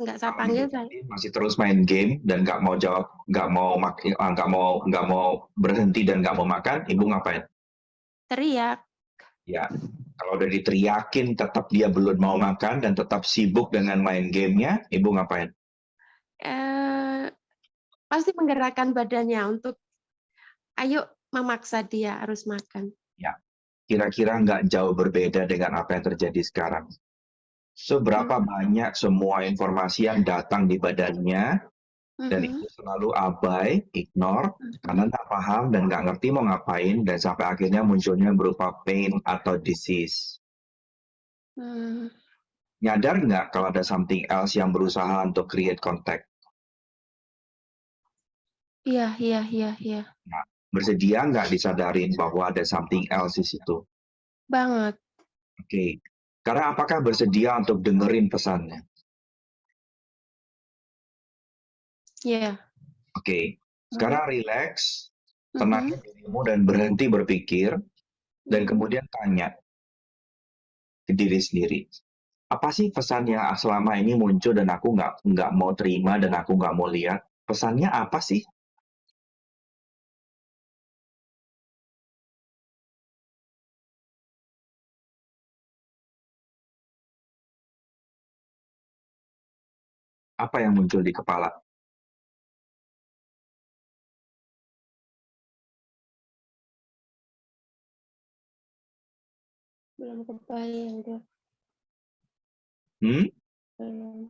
nggak saya panggil, saya Masih terus main game dan nggak mau jawab, nggak mau berhenti dan nggak mau makan, ibu ngapain? teriak. Ya, kalau udah diteriakin tetap dia belum mau makan dan tetap sibuk dengan main gamenya, ibu ngapain? Pasti menggerakkan badannya untuk ayo memaksa dia harus makan. Ya, kira-kira nggak jauh berbeda dengan apa yang terjadi sekarang. Seberapa banyak semua informasi yang datang di badannya, dan itu selalu abai, ignore, karena nggak paham dan nggak ngerti mau ngapain, dan sampai akhirnya munculnya berupa pain atau disease. Nyadar nggak kalau ada something else yang berusaha untuk create contact? Iya. Nah, bersedia nggak disadarin bahwa ada something else di situ? Banget. Oke. Karena apakah bersedia untuk dengerin pesannya? Iya. Oke. Sekarang relax, tenangin dirimu dan berhenti berpikir, dan kemudian tanya ke diri sendiri. Apa sih pesan yang selama ini muncul dan aku nggak mau terima dan aku nggak mau lihat? Pesannya apa sih? Apa yang muncul di kepala? Belum kebayang dok. Belum.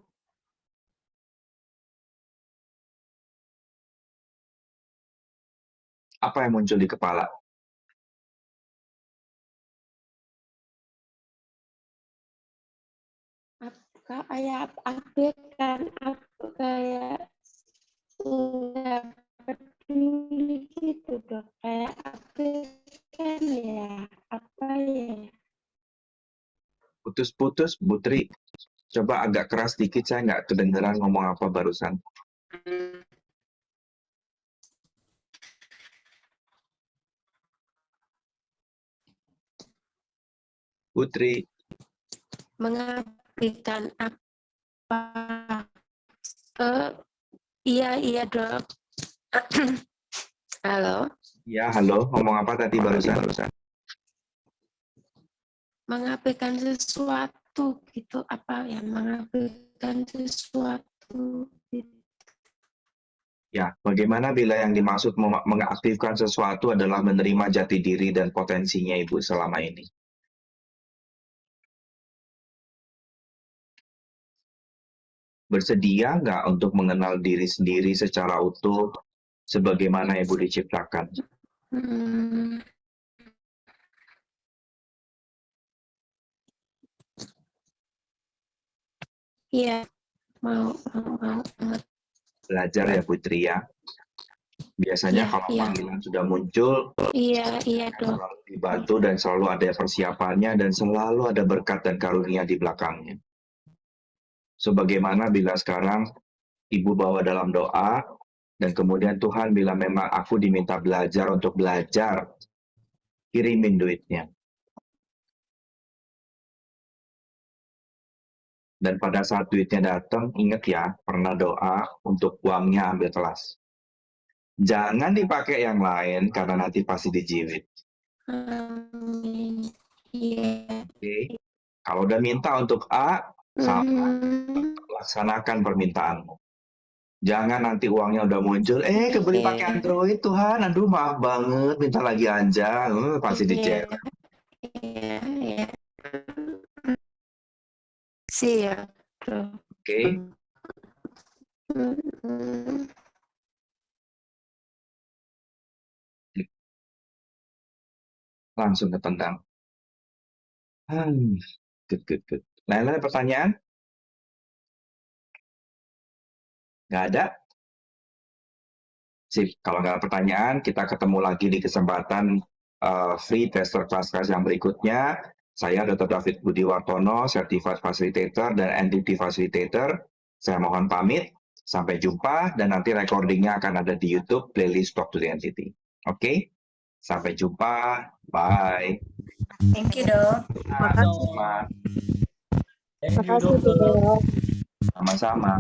Apa yang muncul di kepala? Kayak abaikan, aku kayak nggak peduli gitu dok. Kayak abaikan ya, apa ya? Putus-putus, Putri. Coba agak keras dikit, saya nggak kedengeran ngomong apa barusan. Putri. Mengabaikan apa? Iya dok. Halo. Ya, halo. Ngomong apa tadi barusan? Mengabaikan sesuatu gitu, apa ya? Mengabaikan sesuatu. Ya, bagaimana bila yang dimaksud mengaktifkan sesuatu adalah menerima jati diri dan potensinya Ibu selama ini? Bersedia nggak untuk mengenal diri sendiri secara utuh sebagaimana Ibu diciptakan? Iya, mau. Belajar ya Putri ya. Biasanya kalau panggilan sudah muncul, iya dok. selalu dibantu dan selalu ada persiapannya dan selalu ada berkat dan karunia di belakangnya. Sebagaimana bila sekarang Ibu bawa dalam doa, dan kemudian Tuhan bila memang aku diminta belajar untuk belajar, kirimin duitnya. Dan pada saat duitnya datang, ingat ya, pernah doa untuk uangnya ambil kelas. Jangan dipakai yang lain karena nanti pasti dijiwit. Iya. Oke. Anda minta untuk A, sama, Hmm, laksanakan permintaanmu. Jangan nanti uangnya udah muncul, kebeli pakai iya, Android, Tuhan, aduh maaf banget, minta lagi aja, pasti iya, dicek. iya, iya. Siap, tuh. Oke, Hmm, langsung ketendang. Good. Lain ada pertanyaan? Nggak ada? Sip, kalau nggak ada pertanyaan, kita ketemu lagi di kesempatan free tester kelas yang berikutnya. Saya Dr. David Budi Wartono, Certified Facilitator dan Entity Facilitator. Saya mohon pamit, sampai jumpa, dan nanti recordingnya akan ada di YouTube, playlist Talk to the Entity. Oke? Sampai jumpa, bye. Thank you, Dok. Sama-sama. Thank you, dokter. Sama-sama.